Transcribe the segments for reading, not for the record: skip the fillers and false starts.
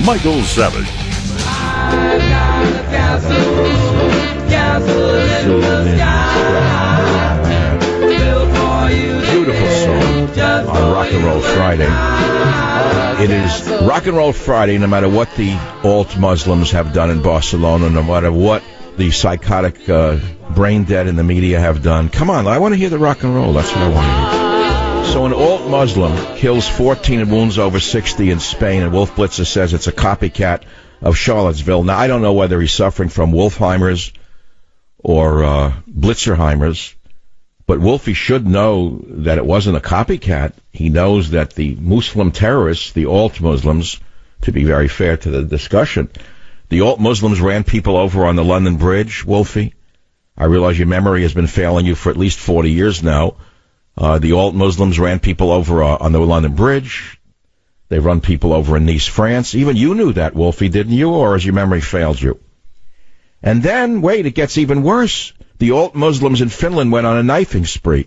Michael Savage. Beautiful song on Rock and Roll Friday. It is Rock and Roll Friday no matter what the alt-Muslims have done in Barcelona, no matter what the psychotic brain dead in the media have done. Come on, I want to hear the rock and roll. That's what I want to hear. So an alt-Muslim kills 14 and wounds over 60 in Spain, and Wolf Blitzer says it's a copycat of Charlottesville. Now, I don't know whether he's suffering from Wolfheimer's or Blitzerheimer's, but Wolfie should know that it wasn't a copycat. He knows that the Muslim terrorists, the alt-Muslims, to be very fair to the discussion, the alt-Muslims ran people over on the London Bridge, Wolfie. I realize your memory has been failing you for at least 40 years now. The alt-Muslims ran people over on the London Bridge. They run people over in Nice, France. Even you knew that, Wolfie, didn't you? Or has your memory failed you? And then, wait, it gets even worse. The alt-Muslims in Finland went on a knifing spree.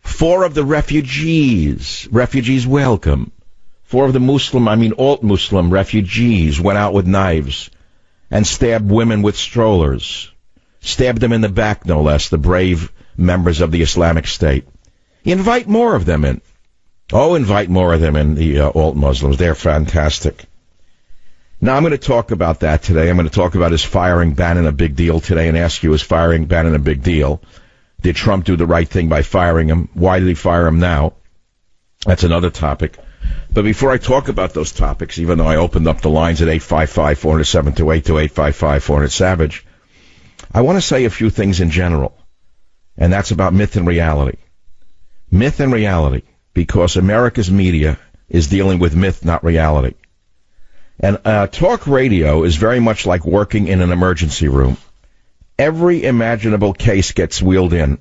4 of the refugees welcome. 4 of the alt-Muslim refugees went out with knives and stabbed women with strollers. Stabbed them in the back, no less, the brave members of the Islamic State. Invite more of them in. Oh, invite more of them in, the alt-Muslims. They're fantastic. Now, I'm going to talk about that today. I'm going to talk about is firing Bannon a big deal today and ask you, is firing Bannon a big deal? Did Trump do the right thing by firing him? Why did he fire him now? That's another topic. But before I talk about those topics, even though I opened up the lines at 855-407-2828, 855-400-SAVAGE, I want to say a few things in general, and that's about myth and reality. Myth and reality, because America's media is dealing with myth, not reality. And talk radio is very much like working in an emergency room. Every imaginable case gets wheeled in,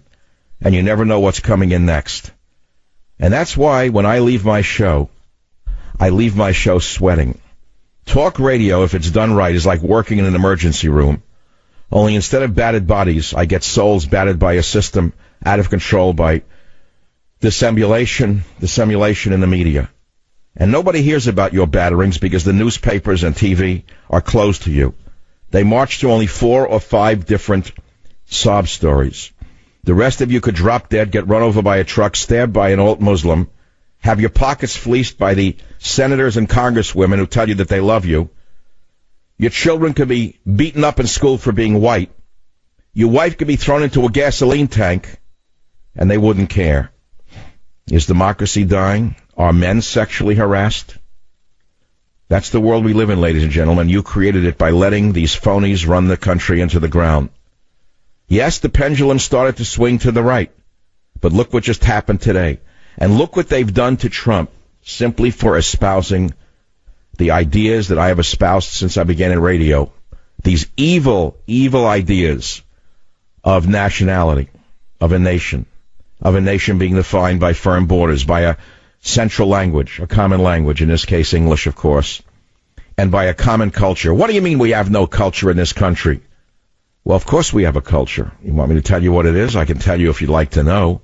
and you never know what's coming in next. And that's why when I leave my show sweating. Talk radio, if it's done right, is like working in an emergency room. Only instead of battered bodies, I get souls battered by a system out of control by dissimulation in the media. And nobody hears about your batterings because the newspapers and TV are closed to you. They march to only 4 or 5 different sob stories. The rest of you could drop dead, get run over by a truck, stabbed by an alt-Muslim, have your pockets fleeced by the senators and congresswomen who tell you that they love you. Your children could be beaten up in school for being white. Your wife could be thrown into a gasoline tank, and they wouldn't care. Is democracy dying? Are men sexually harassed? That's the world we live in, ladies and gentlemen. You created it by letting these phonies run the country into the ground. Yes, the pendulum started to swing to the right, but look what just happened today. And look what they've done to Trump simply for espousing the ideas that I have espoused since I began in radio. These evil, evil ideas of nationality, of a nation being defined by firm borders, by a central language, a common language, in this case English, of course, and by a common culture. What do you mean we have no culture in this country? Well, of course we have a culture. You want me to tell you what it is? I can tell you if you'd like to know.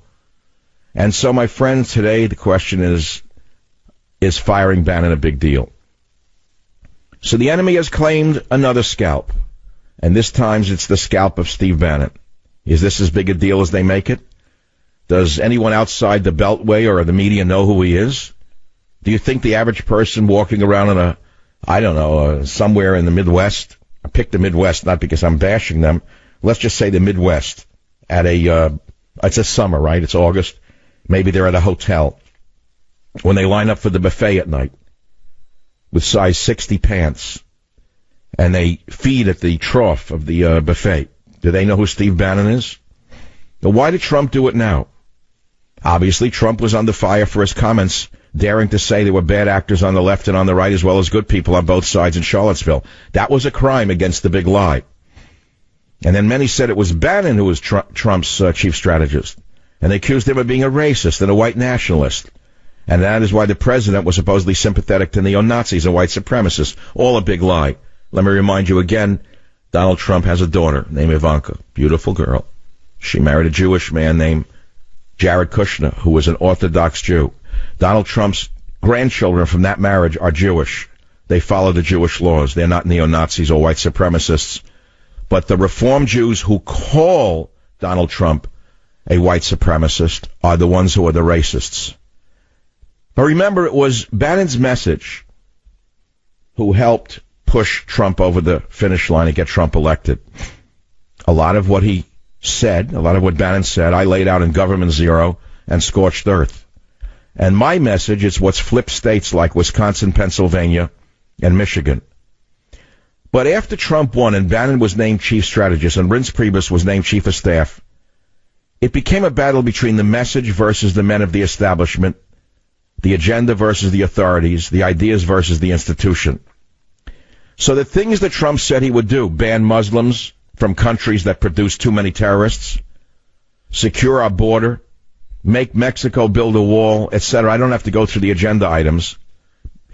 And so, my friends, today the question is firing Bannon a big deal? So the enemy has claimed another scalp, and this time it's the scalp of Steve Bannon. Is this as big a deal as they make it? Does anyone outside the Beltway or the media know who he is? Do you think the average person walking around in somewhere in the Midwest, I picked the Midwest not because I'm bashing them, let's just say the Midwest, at it's a summer, right? It's August. Maybe they're at a hotel. When they line up for the buffet at night with size 60 pants, and they feed at the trough of the buffet, do they know who Steve Bannon is? Now, why did Trump do it now? Obviously, Trump was under fire for his comments, daring to say there were bad actors on the left and on the right as well as good people on both sides in Charlottesville. That was a crime against the big lie. And then many said it was Bannon who was Trump's chief strategist. And they accused him of being a racist and a white nationalist. And that is why the president was supposedly sympathetic to neo-Nazis and white supremacists. All a big lie. Let me remind you again, Donald Trump has a daughter named Ivanka. Beautiful girl. She married a Jewish man named Jared Kushner, who was an Orthodox Jew. Donald Trump's grandchildren from that marriage are Jewish. They follow the Jewish laws. They're not neo-Nazis or white supremacists. But the Reform Jews who call Donald Trump a white supremacist are the ones who are the racists. But remember, it was Bannon's message who helped push Trump over the finish line and get Trump elected. A lot of what he said, a lot of what Bannon said, I laid out in Government Zero and Scorched Earth. And my message is what's flipped states like Wisconsin, Pennsylvania, and Michigan. But after Trump won and Bannon was named chief strategist and Reince Priebus was named chief of staff, it became a battle between the message versus the men of the establishment, the agenda versus the authorities, the ideas versus the institution. So the things that Trump said he would do, ban Muslims from countries that produce too many terrorists, secure our border, make Mexico build a wall, etc. I don't have to go through the agenda items.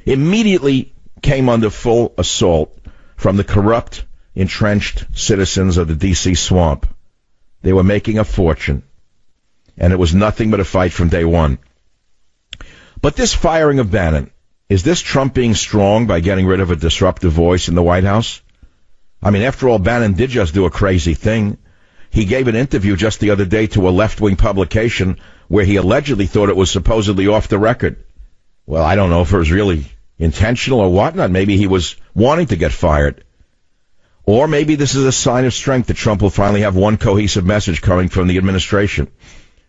Immediately came under full assault from the corrupt, entrenched citizens of the D.C. swamp. They were making a fortune, and it was nothing but a fight from day one. But this firing of Bannon, is this Trump being strong by getting rid of a disruptive voice in the White House? I mean, after all, Bannon did just do a crazy thing. He gave an interview just the other day to a left-wing publication where he allegedly thought it was supposedly off the record. Well, I don't know if it was really intentional or whatnot. Maybe he was wanting to get fired. Or maybe this is a sign of strength that Trump will finally have one cohesive message coming from the administration.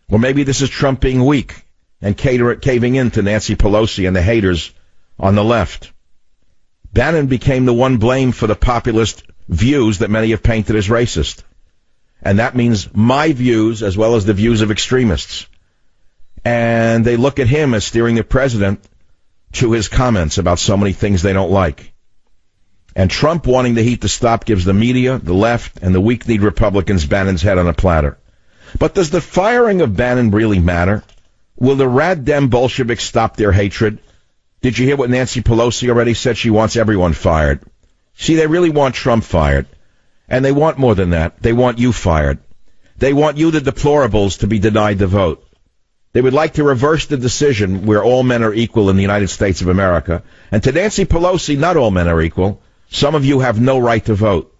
Or maybe this is Trump being weak and caving in to Nancy Pelosi and the haters on the left. Bannon became the one blamed for the populist views that many have painted as racist. And that means my views as well as the views of extremists. And they look at him as steering the president to his comments about so many things they don't like. And Trump wanting the heat to stop gives the media, the left, and the weak-kneed Republicans Bannon's head on a platter. But does the firing of Bannon really matter? Will the Rad Dem Bolsheviks stop their hatred? Did you hear what Nancy Pelosi already said? She wants everyone fired. See, they really want Trump fired. And they want more than that. They want you fired. They want you, the deplorables, to be denied the vote. They would like to reverse the decision where all men are equal in the United States of America. And to Nancy Pelosi, not all men are equal. Some of you have no right to vote.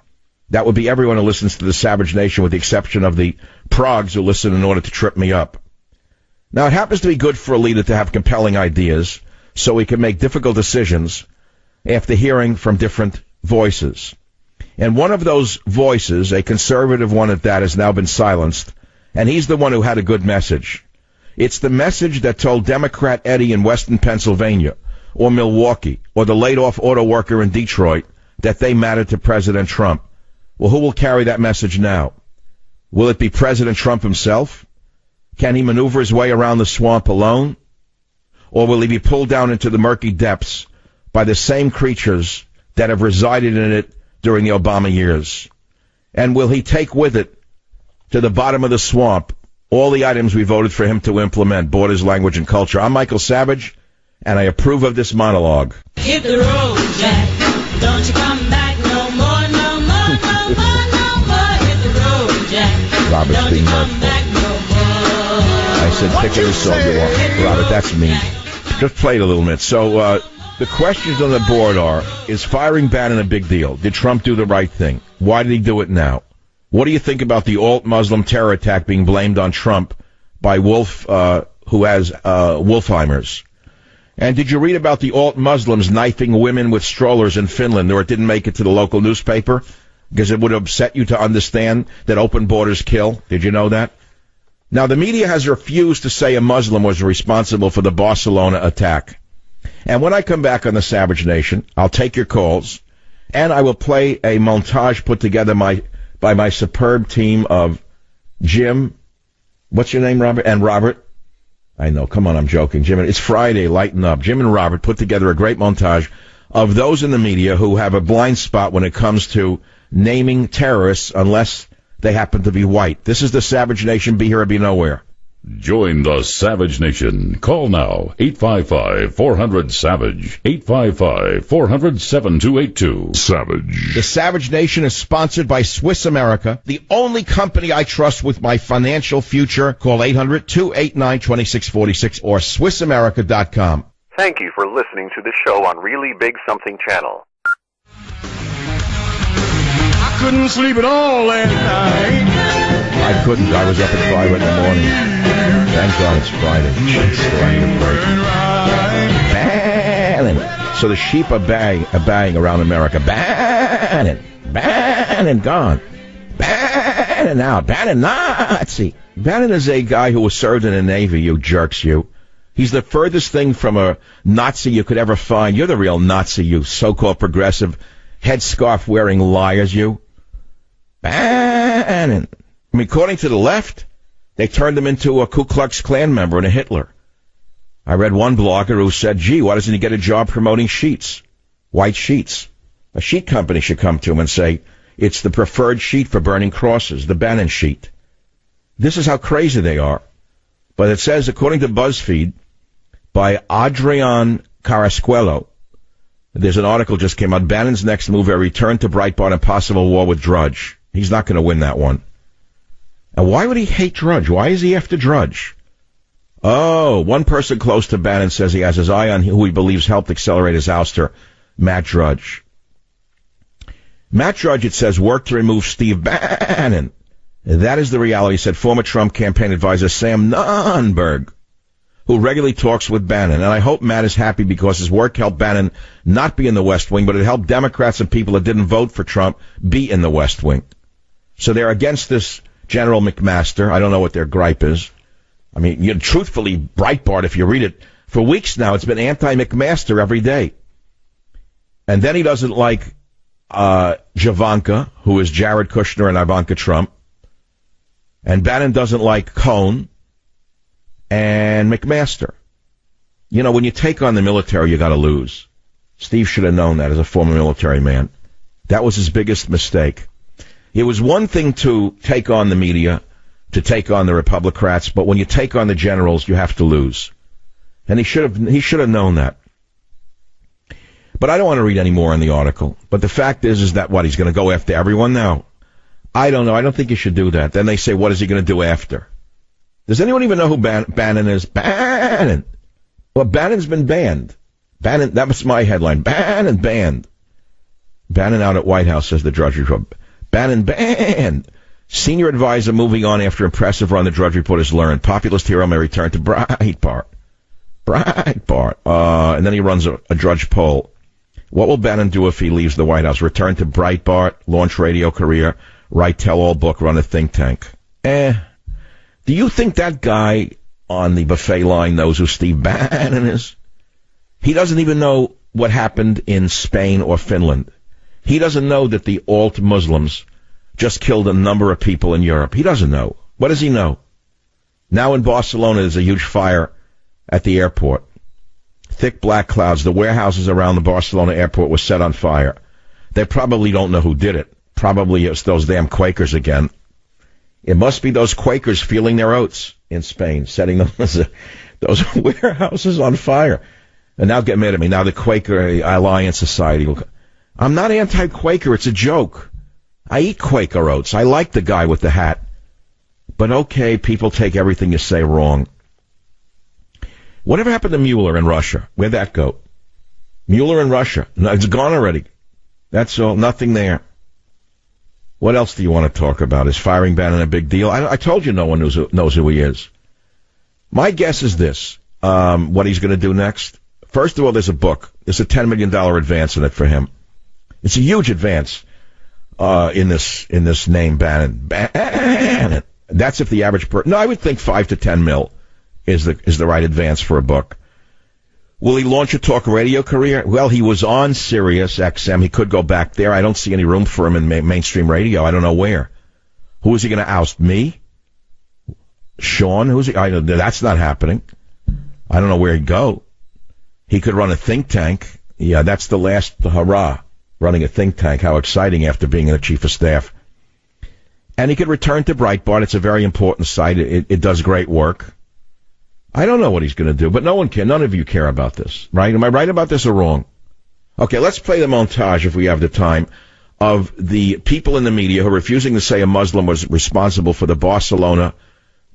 That would be everyone who listens to the Savage Nation, with the exception of the progs who listen in order to trip me up. Now, it happens to be good for a leader to have compelling ideas so he can make difficult decisions after hearing from different voices. And one of those voices, a conservative one at that, has now been silenced, and he's the one who had a good message. It's the message that told Democrat Eddie in Western Pennsylvania, or Milwaukee, or the laid-off auto worker in Detroit, that they mattered to President Trump. Well, who will carry that message now? Will it be President Trump himself? Can he maneuver his way around the swamp alone? Or will he be pulled down into the murky depths by the same creatures that have resided in it during the Obama years? And will he take with it to the bottom of the swamp all the items we voted for him to implement, borders, language, and culture? I'm Michael Savage, and I approve of this monologue. Hit the road, Jack. Don't you come back no more, no more, no more, no more. Hit the road, Jack. Robert's Don't being you come mirthful. back no more. I said, pick any song you want. Robert, that's mean. Just play it a little bit. So, the questions on the board are, is firing Bannon a big deal? Did Trump do the right thing? Why did he do it now? What do you think about the alt-Muslim terror attack being blamed on Trump by Wolf, who has Wolfheimer's? And did you read about the alt-Muslims knifing women with strollers in Finland, or it didn't make it to the local newspaper? Because it would upset you to understand that open borders kill. Did you know that? Now, the media has refused to say a Muslim was responsible for the Barcelona attack. And when I come back on the Savage Nation, I'll take your calls, and I will play a montage put together by my superb team of Jim, what's your name, Robert? And Robert. I know, come on, I'm joking. Jim, it's Friday, lighten up. Jim and Robert put together a great montage of those in the media who have a blind spot when it comes to naming terrorists unless they happen to be white. This is the Savage Nation. Be here or be nowhere. Join the Savage Nation. Call now, 855-400-SAVAGE, 855-400-7282. Savage. The Savage Nation is sponsored by Swiss America, the only company I trust with my financial future. Call 800-289-2646 or SwissAmerica.com. Thank you for listening to the show on Really Big Something Channel. I couldn't sleep at all last night. I couldn't. I was up at 5 in the morning. Thank God it's Friday. Jeez, do I need a break. Bannon. So the sheep are baying around America. Bannon. Bannon gone. Bannon out. Bannon Nazi. Bannon is a guy who was served in the Navy, you jerks, you. He's the furthest thing from a Nazi you could ever find. You're the real Nazi, you so-called progressive, headscarf-wearing liars, you. Bannon. I mean, according to the left, they turned him into a Ku Klux Klan member and a Hitler. I read one blogger who said, gee, why doesn't he get a job promoting sheets? White sheets. A sheet company should come to him and say, it's the preferred sheet for burning crosses, the Bannon sheet. This is how crazy they are. But it says, according to BuzzFeed, by Adrian Carrasquello, there's an article just came out, Bannon's next move, a return to Breitbart and possible war with Drudge. He's not going to win that one. And why would he hate Drudge? Why is he after Drudge? Oh, one person close to Bannon says he has his eye on who he believes helped accelerate his ouster, Matt Drudge. Matt Drudge, it says, worked to remove Steve Bannon. That is the reality, said former Trump campaign advisor Sam Nunberg, who regularly talks with Bannon. And I hope Matt is happy because his work helped Bannon not be in the West Wing, but it helped Democrats and people that didn't vote for Trump be in the West Wing. So they're against this General McMaster. I don't know what their gripe is. I mean, truthfully, Breitbart, if you read it, for weeks now, it's been anti-McMaster every day. And then he doesn't like Javanka, who is Jared Kushner and Ivanka Trump. And Bannon doesn't like Cohn and McMaster. You know, when you take on the military, you got to lose. Steve should have known that as a former military man. That was his biggest mistake. It was one thing to take on the media, to take on the Republicrats, but when you take on the generals, you have to lose. And he should have known that. But I don't want to read any more in the article. But the fact is that what, he's going to go after everyone now? I don't know. I don't think he should do that. Then they say, what is he going to do after? Does anyone even know who Bannon is? Bannon. Well, Bannon's been banned. Bannon, that was my headline. Bannon banned. Bannon out at White House, says the Drudge Report. Bannon banned. Senior advisor moving on after impressive run, the Drudge Report has learned. Populist hero may return to Breitbart. And then he runs a Drudge poll. What will Bannon do if he leaves the White House? Return to Breitbart, launch radio career, write tell-all book, run a think tank. Do you think that guy on the buffet line knows who Steve Bannon is? He doesn't even know what happened in Spain or Finland. He doesn't know that the alt-Muslims just killed a number of people in Europe. He doesn't know. What does he know? Now in Barcelona, there's a huge fire at the airport. Thick black clouds. The warehouses around the Barcelona airport were set on fire. They probably don't know who did it. Probably it's those damn Quakers again. It must be those Quakers feeling their oats in Spain, setting those warehouses on fire. And now get mad at me. Now the Quaker Alliance Society will... I'm not anti-Quaker. It's a joke. I eat Quaker oats. I like the guy with the hat. But okay, people take everything you say wrong. Whatever happened to Mueller in Russia? Where'd that go? Mueller in Russia. No, it's gone already. That's all. Nothing there. What else do you want to talk about? Is firing Bannon a big deal? I told you no one knows who he is. My guess is this. What he's going to do next. First of all, there's a book. There's a $10 million advance in it for him. It's a huge advance in this name, Bannon. Bannon. That's if the average person... No, I would think 5 to 10 mil is the right advance for a book. Will he launch a talk radio career? Well, he was on Sirius XM. He could go back there. I don't see any room for him in mainstream radio. I don't know where. Who is he going to oust? Me? Sean? Who's he? That's not happening. I don't know where he'd go. He could run a think tank. Yeah, that's the last hurrah. Running a think tank. How exciting after being the chief of staff. And he could return to Breitbart. It's a very important site. It does great work. I don't know what he's going to do, but no one can. None of you care about this, right? Am I right about this or wrong? Okay, let's play the montage, if we have the time, of the people in the media who are refusing to say a Muslim was responsible for the Barcelona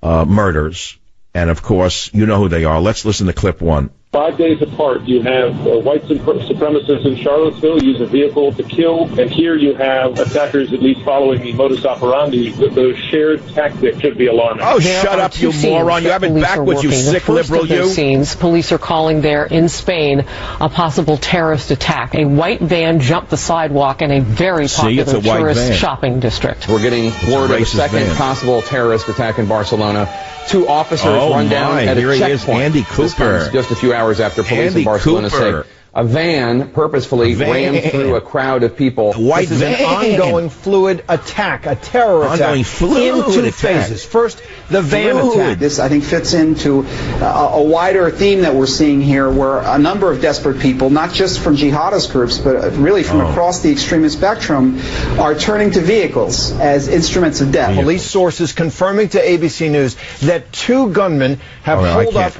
murders. And, of course, you know who they are. Let's listen to clip one. 5 days apart, you have white supremacists in Charlottesville use a vehicle to kill, and here you have attackers at least following the modus operandi. Those shared tactics should be alarming. Oh, shut up, you moron. You have it backwards, you sick liberal, you. Scenes, police are calling there in Spain a possible terrorist attack. A white van jumped the sidewalk in a very popular tourist shopping district. We're getting word of a second possible terrorist attack in Barcelona. 2 officers run down at a checkpoint. Here he is, Andy Cooper. Just a few hours after police in Barcelona say a van purposefully rammed through a crowd of people. This is an ongoing fluid attack, a terror attack. In 2 phases. First, the van attack. This, I think, fits into a wider theme that we're seeing here, where a number of desperate people, not just from jihadist groups, but really from across the extremist spectrum, are turning to vehicles as instruments of death. Police sources confirming to ABC News that 2 gunmen have pulled up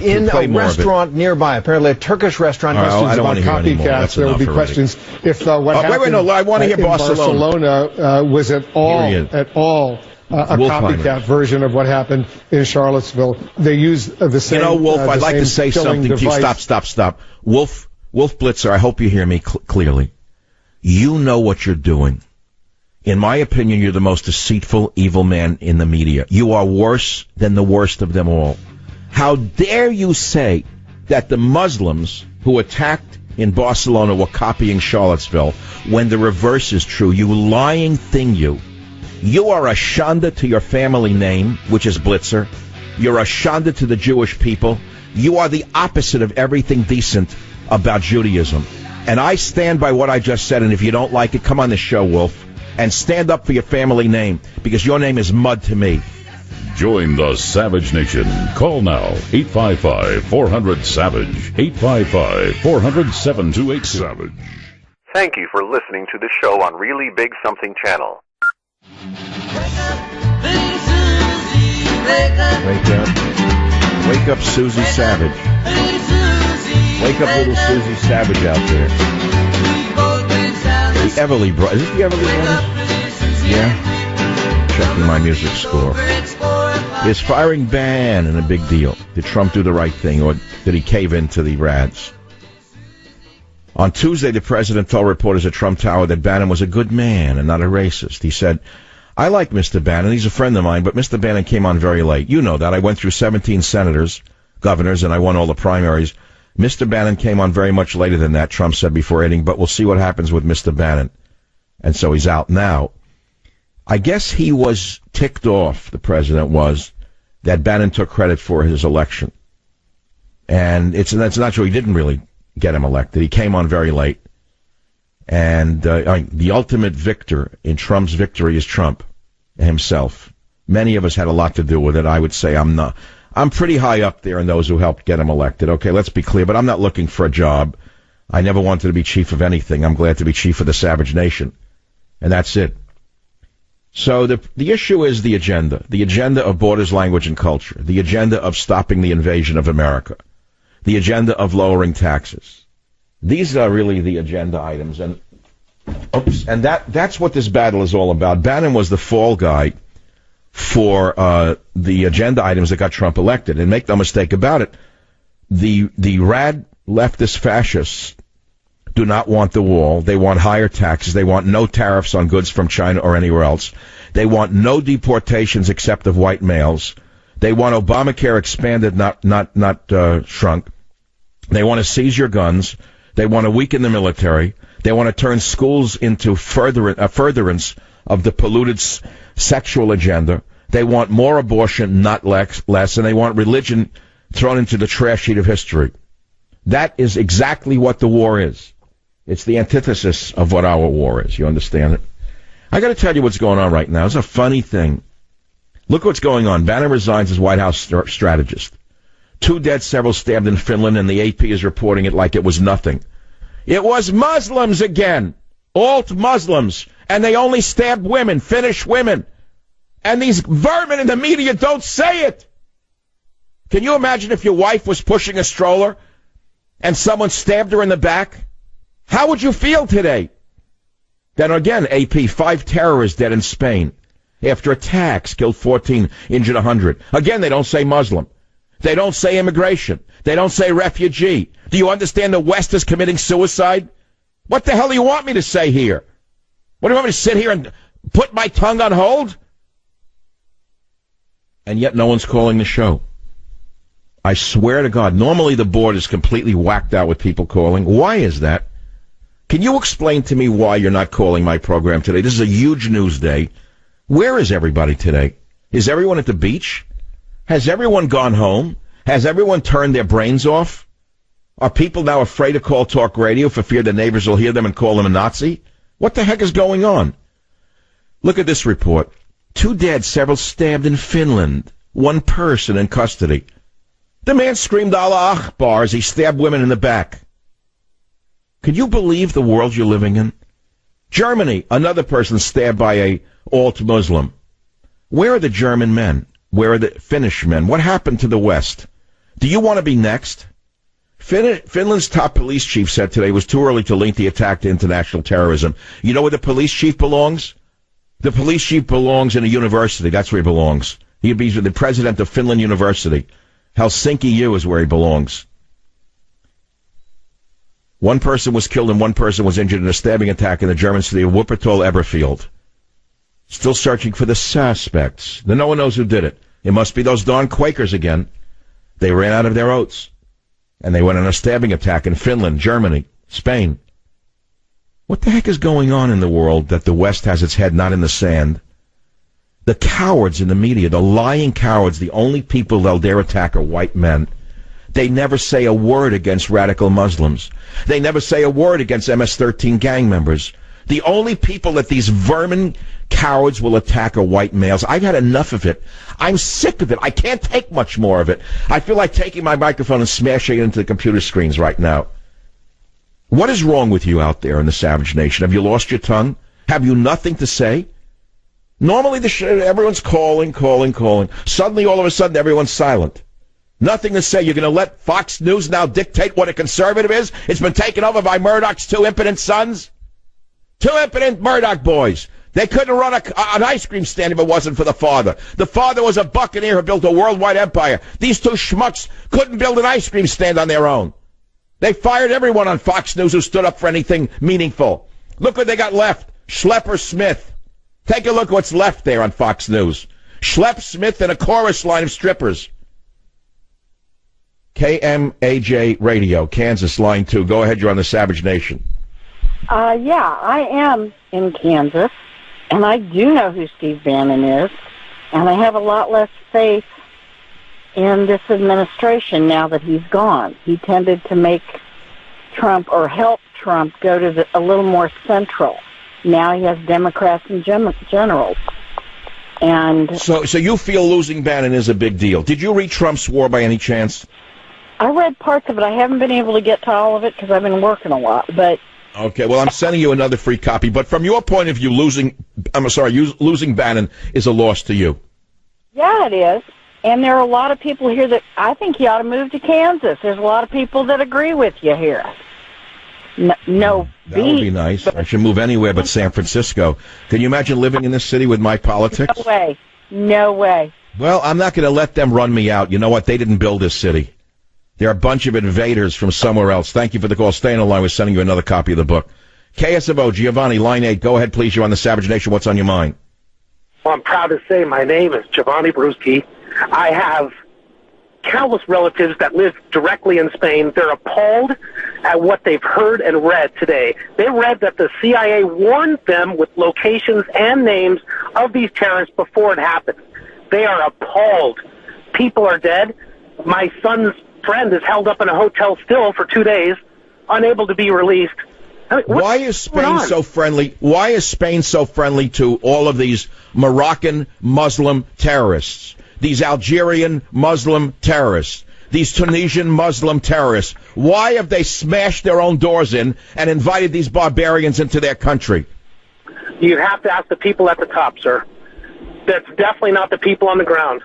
in a restaurant nearby, apparently a Turkish restaurant. Questions about copycats. There will be questions if what happened I want to hear in Barcelona was at all a copycat version of what happened in Charlottesville. They use the same. You know, Wolf, I'd like to say something to you. Stop. Wolf Blitzer, I hope you hear me clearly. You know what you're doing. In my opinion, you're the most deceitful, evil man in the media. You are worse than the worst of them all. How dare you say that the Muslims who attacked in Barcelona were copying Charlottesville when the reverse is true? You lying thing, you. You are a shanda to your family name, which is Blitzer. You're a shanda to the Jewish people. You are the opposite of everything decent about Judaism. And I stand by what I just said, and if you don't like it, come on the show, Wolf, and stand up for your family name, because your name is mud to me. Join the Savage Nation. Call now, 855-400-SAVAGE, 855-400-7286. Savage. Thank you for listening to the show on Really Big Something Channel. Wake up, Susie Savage. Wake up, little Susie Savage out there. The Everly Brothers. Is it the Everly Brothers? Yeah. Checking my music score. Is firing Bannon a big deal? Did Trump do the right thing, or did he cave into the rads? On Tuesday, the president told reporters at Trump Tower that Bannon was a good man and not a racist. He said, I like Mr. Bannon. He's a friend of mine, but Mr. Bannon came on very late. You know that. I went through 17 senators, governors, and I won all the primaries. Mr. Bannon came on very much later than that, Trump said before ending, but we'll see what happens with Mr. Bannon. And so he's out now. I guess he was ticked off, the president was, that Bannon took credit for his election. And that's not true. He didn't really get him elected. He came on very late. And the ultimate victor in Trump's victory is Trump himself. Many of us had a lot to do with it. I would say I'm not. I'm pretty high up there in those who helped get him elected. Okay, let's be clear, but I'm not looking for a job. I never wanted to be chief of anything. I'm glad to be chief of the Savage Nation. And that's it. So the issue is the agenda of borders, language, and culture, the agenda of stopping the invasion of America, the agenda of lowering taxes. These are really the agenda items, and that's what this battle is all about. Bannon was the fall guy for the agenda items that got Trump elected, and make no mistake about it, the rad leftist fascists do not want the wall. They want higher taxes. They want no tariffs on goods from China or anywhere else. They want no deportations except of white males. They want Obamacare expanded, not shrunk. They want to seize your guns. They want to weaken the military. They want to turn schools into furtherance of the polluted sexual agenda. They want more abortion, not less, and they want religion thrown into the trash heap of history. That is exactly what the war is. It's the antithesis of what our war is. You understand it? I got to tell you what's going on right now. It's a funny thing. Look what's going on. Bannon resigns as White House strategist. 2 dead, several stabbed in Finland, and the AP is reporting it like it was nothing. It was Muslims again. Alt-Muslims. And they only stabbed women, Finnish women. And these vermin in the media don't say it. Can you imagine if your wife was pushing a stroller and someone stabbed her in the back? How would you feel today? Then again, AP, 5 terrorists dead in Spain. After attacks, killed 14, injured 100. Again, they don't say Muslim. They don't say immigration. They don't say refugee. Do you understand the West is committing suicide? What the hell do you want me to say here? What do you want me to sit here and put my tongue on hold? And yet no one's calling the show. I swear to God, normally the board is completely whacked out with people calling. Why is that? Can you explain to me why you're not calling my program today? This is a huge news day. Where is everybody today? Is everyone at the beach? Has everyone gone home? Has everyone turned their brains off? Are people now afraid to call talk radio for fear the neighbors will hear them and call them a Nazi? What the heck is going on? Look at this report. 2 dead, several stabbed in Finland. 1 person in custody. The man screamed Allah Akbar as he stabbed women in the back. Could you believe the world you're living in? Germany, another person stabbed by a alt-Muslim. Where are the German men? Where are the Finnish men? What happened to the West? Do you want to be next? Finland's top police chief said today it was too early to link the attack to international terrorism. You know where the police chief belongs? The police chief belongs in a university. That's where he belongs. He'd be the president of Finland University. Helsinki U is where he belongs. 1 person was killed and 1 person was injured in a stabbing attack in the German city of Wuppertal-Eberfield. Still searching for the suspects. No one knows who did it. It must be those darn Quakers again. They ran out of their oats. And they went on a stabbing attack in Finland, Germany, Spain. What the heck is going on in the world that the West has its head not in the sand? The cowards in the media, the lying cowards, the only people they'll dare attack are white men. They never say a word against radical Muslims. They never say a word against MS-13 gang members. The only people that these vermin cowards will attack are white males. I've had enough of it. I'm sick of it. I can't take much more of it. I feel like taking my microphone and smashing it into the computer screens right now. What is wrong with you out there in the Savage Nation? Have you lost your tongue? Have you nothing to say? Normally everyone's calling. Suddenly, all of a sudden, everyone's silent. Nothing to say. You're going to let Fox News now dictate what a conservative is? It's been taken over by Murdoch's 2 impotent sons? 2 impotent Murdoch boys. They couldn't run an ice cream stand if it wasn't for the father. The father was a buccaneer who built a worldwide empire. These 2 schmucks couldn't build an ice cream stand on their own. They fired everyone on Fox News who stood up for anything meaningful. Look what they got left. Schlepper Smith. Take a look what's left there on Fox News. Schlepp Smith and a chorus line of strippers. KMAJ Radio, Kansas, line 2. Go ahead, you're on the Savage Nation. Yeah, I am in Kansas, and I do know who Steve Bannon is, and I have a lot less faith in this administration now that he's gone. He tended to make Trump, or help Trump, go to a little more central. Now he has Democrats and generals. And so you feel losing Bannon is a big deal. Did you read Trump's War by any chance? I read parts of it. I haven't been able to get to all of it because I've been working a lot, but... Okay, well, I'm sending you another free copy. But from your point of view, losing Bannon is a loss to you. Yeah, it is. And there are a lot of people here that I think he ought to move to Kansas. There's a lot of people that agree with you here. No, that would be nice. I should move anywhere but San Francisco. Can you imagine living in this city with my politics? No way. No way. Well, I'm not going to let them run me out. You know what? They didn't build this city. They're a bunch of invaders from somewhere else. Thank you for the call. Stay on the line. We're sending you another copy of the book. KSFO, Giovanni, line 8. Go ahead, please. You're on the Savage Nation. What's on your mind? Well, I'm proud to say my name is Giovanni Bruschi. I have countless relatives that live directly in Spain. They're appalled at what they've heard and read today. They read that the CIA warned them with locations and names of these terrorists before it happened. They are appalled. People are dead. My son's friend is held up in a hotel still for 2 days, unable to be released. I mean, why is Spain so friendly? Why is Spain so friendly to all of these Moroccan Muslim terrorists, these Algerian Muslim terrorists, these Tunisian Muslim terrorists? Why have they smashed their own doors in and invited these barbarians into their country? You have to ask the people at the top, sir. That's definitely not the people on the ground.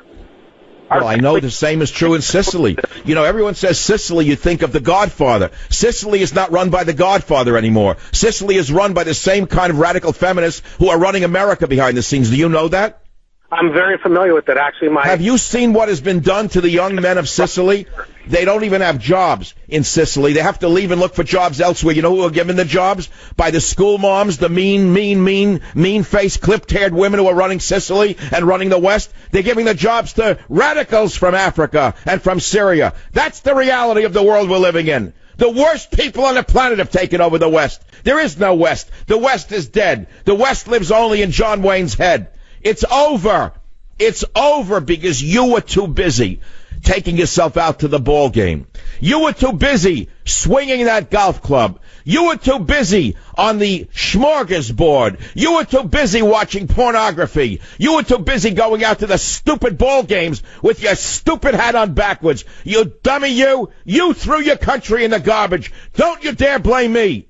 Well, I know the same is true in Sicily. You know, everyone says Sicily, you think of the Godfather. Sicily is not run by the Godfather anymore. Sicily is run by the same kind of radical feminists who are running America behind the scenes. Do you know that? I'm very familiar with it. Actually, Have you seen what has been done to the young men of Sicily? They don't even have jobs in Sicily. They have to leave and look for jobs elsewhere. You know who are given the jobs? By the school moms, the mean-faced, clipped-haired women who are running Sicily and running the West. They're giving the jobs to radicals from Africa and from Syria. That's the reality of the world we're living in. The worst people on the planet have taken over the West. There is no West. The West is dead. The West lives only in John Wayne's head. It's over. It's over because you were too busy taking yourself out to the ball game. You were too busy swinging that golf club. You were too busy on the smorgasbord. You were too busy watching pornography. You were too busy going out to the stupid ball games with your stupid hat on backwards. You dummy, you. You threw your country in the garbage. Don't you dare blame me.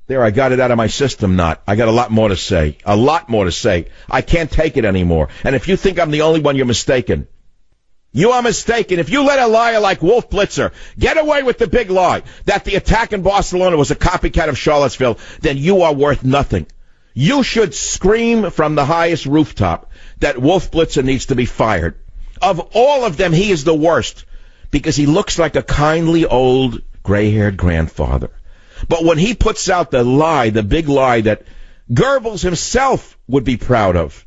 There, I got it out of my system, Not. I got a lot more to say. A lot more to say. I can't take it anymore. And if you think I'm the only one, you're mistaken. You are mistaken. If you let a liar like Wolf Blitzer get away with the big lie that the attack in Barcelona was a copycat of Charlottesville, then you are worth nothing. You should scream from the highest rooftop that Wolf Blitzer needs to be fired. Of all of them, he is the worst because he looks like a kindly old gray-haired grandfather. But when he puts out the lie, the big lie that Goebbels himself would be proud of,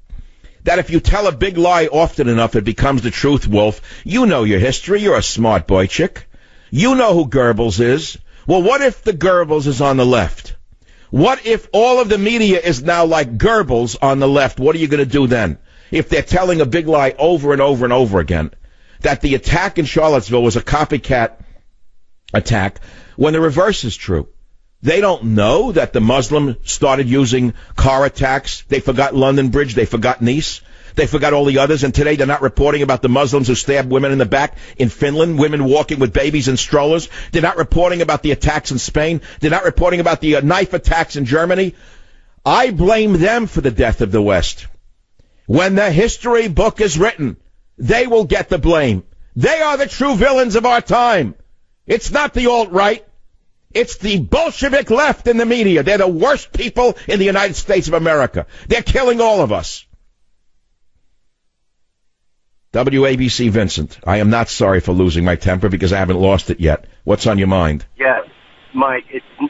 that if you tell a big lie often enough, it becomes the truth, Wolf. You know your history. You're a smart boy chick. You know who Goebbels is. Well, what if the Goebbels is on the left? What if all of the media is now like Goebbels on the left? What are you going to do then? If they're telling a big lie over and over and over again, that the attack in Charlottesville was a copycat attack, when the reverse is true. They don't know that the Muslims started using car attacks. They forgot London Bridge. They forgot Nice. They forgot all the others. And today they're not reporting about the Muslims who stabbed women in the back in Finland, women walking with babies in strollers. They're not reporting about the attacks in Spain. They're not reporting about the knife attacks in Germany. I blame them for the death of the West. When the history book is written, they will get the blame. They are the true villains of our time. It's not the alt-right. It's the Bolshevik left in the media. They're the worst people in the United States of America. They're killing all of us. WABC Vincent, I am not sorry for losing my temper because I haven't lost it yet. What's on your mind? Yes, Mike,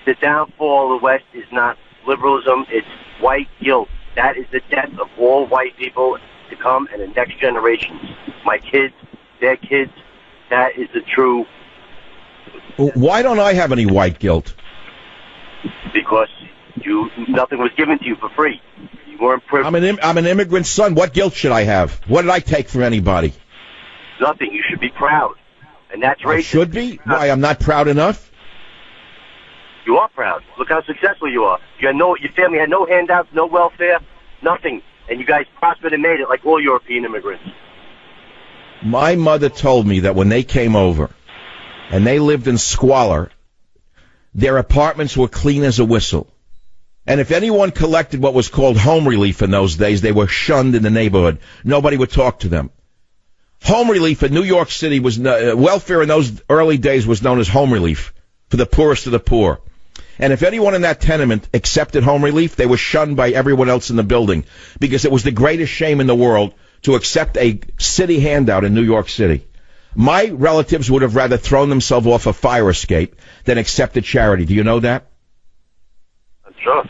the downfall of the West is not liberalism, it's white guilt. That is the death of all white people to come and the next generations. My kids, their kids, that is the true. Why don't I have any white guilt? Because nothing was given to you for free. You weren't privileged. I'm an immigrant son. What guilt should I have? What did I take from anybody? Nothing. You should be proud. And that's racist. I should be? Why, I'm not proud enough? You are proud. Look how successful you are. Your family had no handouts, no welfare, nothing. And you guys prospered and made it like all European immigrants. My mother told me that when they came over, and they lived in squalor, their apartments were clean as a whistle. And if anyone collected what was called home relief in those days, they were shunned in the neighborhood. Nobody would talk to them. Home relief in New York City was, welfare in those early days was known as home relief for the poorest of the poor. And if anyone in that tenement accepted home relief, they were shunned by everyone else in the building because it was the greatest shame in the world to accept a city handout in New York City. My relatives would have rather thrown themselves off a fire escape than accepted charity. Do you know that? I'm sure.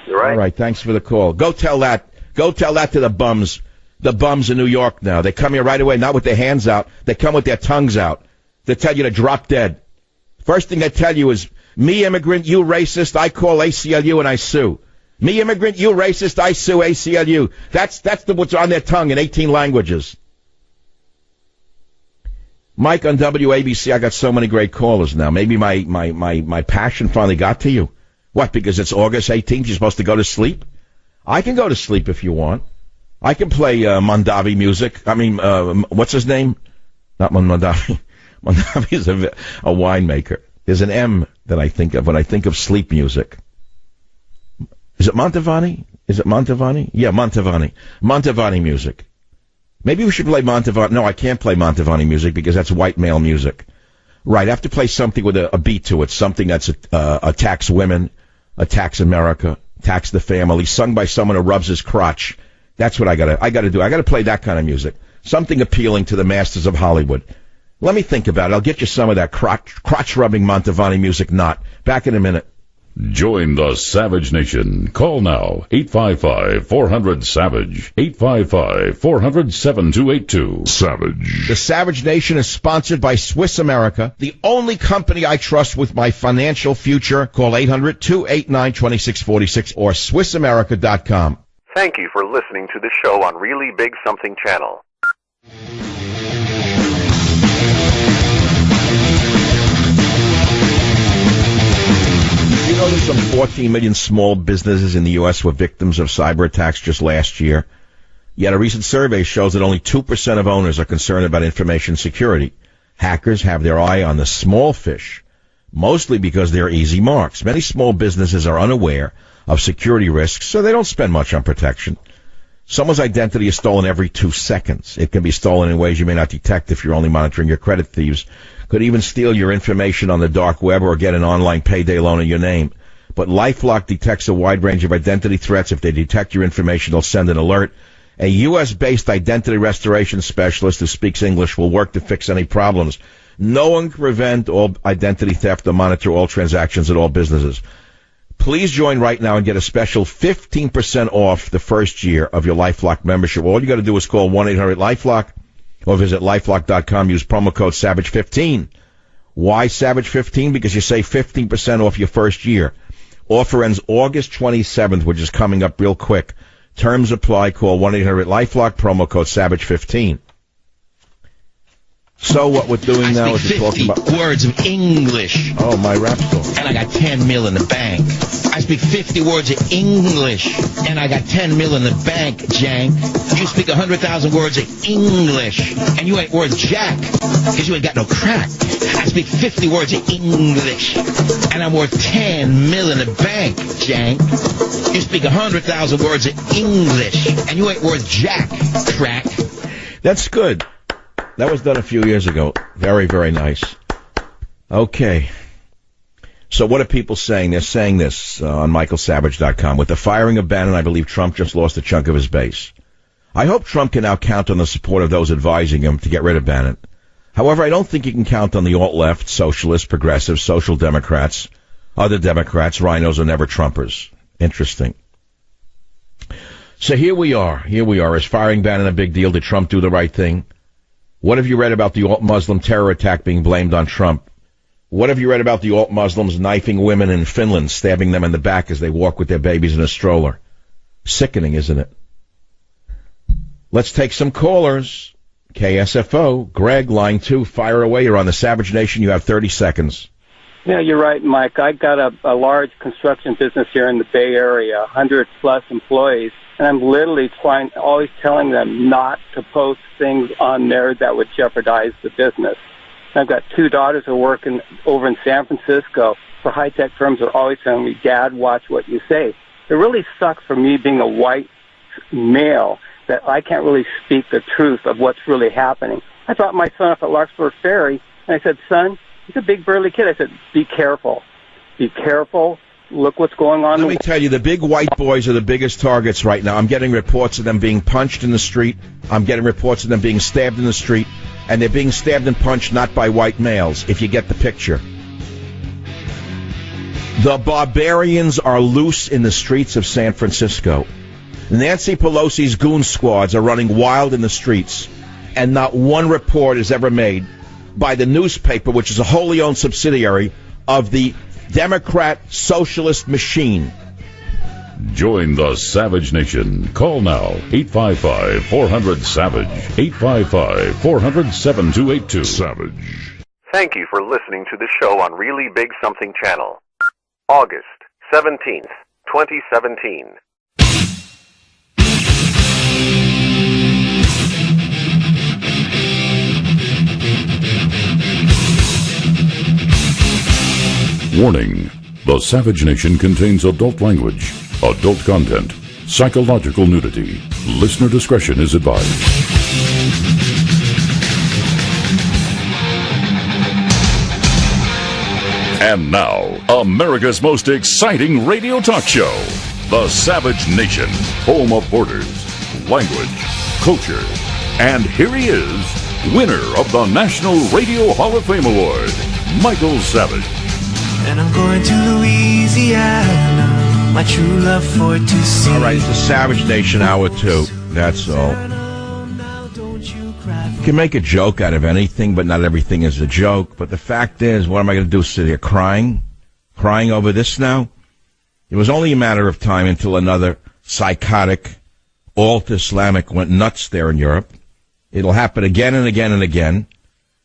You're right. All right, thanks for the call. Go tell that to the bums in New York now. They come here right away, not with their hands out. They come with their tongues out. They tell you to drop dead. First thing they tell you is, me immigrant, you racist, I call ACLU and I sue. Me immigrant, you racist, I sue ACLU. That's what's on their tongue in 18 languages. Mike on WABC, I got so many great callers now. Maybe my passion finally got to you. What, because it's August 18th, you're supposed to go to sleep? I can go to sleep if you want. I can play Mondavi music. I mean, what's his name? Not Mondavi. Mondavi is a winemaker. There's an M that I think of when I think of sleep music. Is it Mantovani? Yeah, Mantovani. Mantovani music. Maybe we should play Mantovani. No, I can't play Mantovani music because that's white male music. Right, I have to play something with a beat to it, something that's attacks women, attacks America, attacks the family, sung by someone who rubs his crotch. That's what I gotta do. I gotta play that kind of music. Something appealing to the masters of Hollywood. Let me think about it. I'll get you some of that crotch-rubbing Mantovani music not. Back in a minute. Join the Savage Nation. Call now. 855-400-SAVAGE. 855-400-7282. Savage. The Savage Nation is sponsored by Swiss America, the only company I trust with my financial future. Call 800-289-2646 or SwissAmerica.com. Thank you for listening to the show on Really Big Something Channel. You know there's some 14 million small businesses in the U.S. were victims of cyber attacks just last year. Yet a recent survey shows that only 2% of owners are concerned about information security. Hackers have their eye on the small fish, mostly because they're easy marks. Many small businesses are unaware of security risks, so they don't spend much on protection. Someone's identity is stolen every 2 seconds. It can be stolen in ways you may not detect if you're only monitoring your credit. Thieves could even steal your information on the dark web or get an online payday loan in your name. But LifeLock detects a wide range of identity threats. If they detect your information, they'll send an alert. A U.S.-based identity restoration specialist who speaks English will work to fix any problems. No one can prevent all identity theft or monitor all transactions at all businesses. Please join right now and get a special 15% off the first year of your LifeLock membership. All you got to do is call 1-800-LifeLock or visit LifeLock.com. Use promo code SAVAGE15. Why SAVAGE15? Because you save 15% off your first year. Offer ends August 27th, which is coming up real quick. Terms apply. Call 1-800-LifeLock, promo code SAVAGE15. So what we're doing now is we're talking about words of English. Oh, my rap song. And I got $10 million in the bank. I speak 50 words of English, and I got $10 million in the bank, Jang. You speak 100,000 words of English, and you ain't worth jack, because you ain't got no crack. I speak 50 words of English, and I'm worth $10 million in the bank, Jang. You speak 100,000 words of English, and you ain't worth jack, crack. That's good. That was done a few years ago. Very, very nice. Okay. So what are people saying? They're saying this on michaelsavage.com. With the firing of Bannon, I believe Trump just lost a chunk of his base. I hope Trump can now count on the support of those advising him to get rid of Bannon. However, I don't think he can count on the alt-left, socialists, progressives, social democrats, other Democrats, rhinos, or never Trumpers. Interesting. So here we are. Is firing Bannon a big deal? Did Trump do the right thing? What have you read about the alt-Muslim terror attack being blamed on Trump? What have you read about the alt-Muslims knifing women in Finland, stabbing them in the back as they walk with their babies in a stroller? Sickening, isn't it? Let's take some callers. KSFO, Greg, line 2, fire away. You're on the Savage Nation. You have 30 seconds. Yeah, you're right, Mike. I've got a large construction business here in the Bay Area, 100-plus employees. And I'm literally always telling them not to post things on there that would jeopardize the business. I've got 2 daughters who are working over in San Francisco for high-tech firms. Are always telling me, Dad, watch what you say. It really sucks for me being a white male that I can't really speak the truth of what's really happening. I dropped my son off at Larkspur Ferry, and I said, son, he's a big burly kid. I said, be careful. Be careful. Look what's going on. Let me tell you, the big white boys are the biggest targets right now. I'm getting reports of them being punched in the street. I'm getting reports of them being stabbed in the street. And they're being stabbed and punched not by white males, if you get the picture. The barbarians are loose in the streets of San Francisco. Nancy Pelosi's goon squads are running wild in the streets. And not one report is ever made by the newspaper, which is a wholly owned subsidiary of the Democrat socialist machine. Join the Savage Nation. Call now. 855-400-SAVAGE. 855-400-7282. Savage. Thank you for listening to the show on Really Big Something Channel. August 17th, 2017. Warning. The Savage Nation contains adult language, adult content, psychological nudity. Listener discretion is advised. And now, America's most exciting radio talk show, The Savage Nation, home of borders, language, culture. And here he is, winner of the National Radio Hall of Fame Award, Michael Savage. And I'm going to Louisiana, my true love for to see. All right, it's the Savage Nation Hour 2. That's all. You can make a joke out of anything, but not everything is a joke. But the fact is, what am I going to do, sit here crying over this now? It was only a matter of time until another psychotic alt-Islamic went nuts there in Europe. It'll happen again and again and again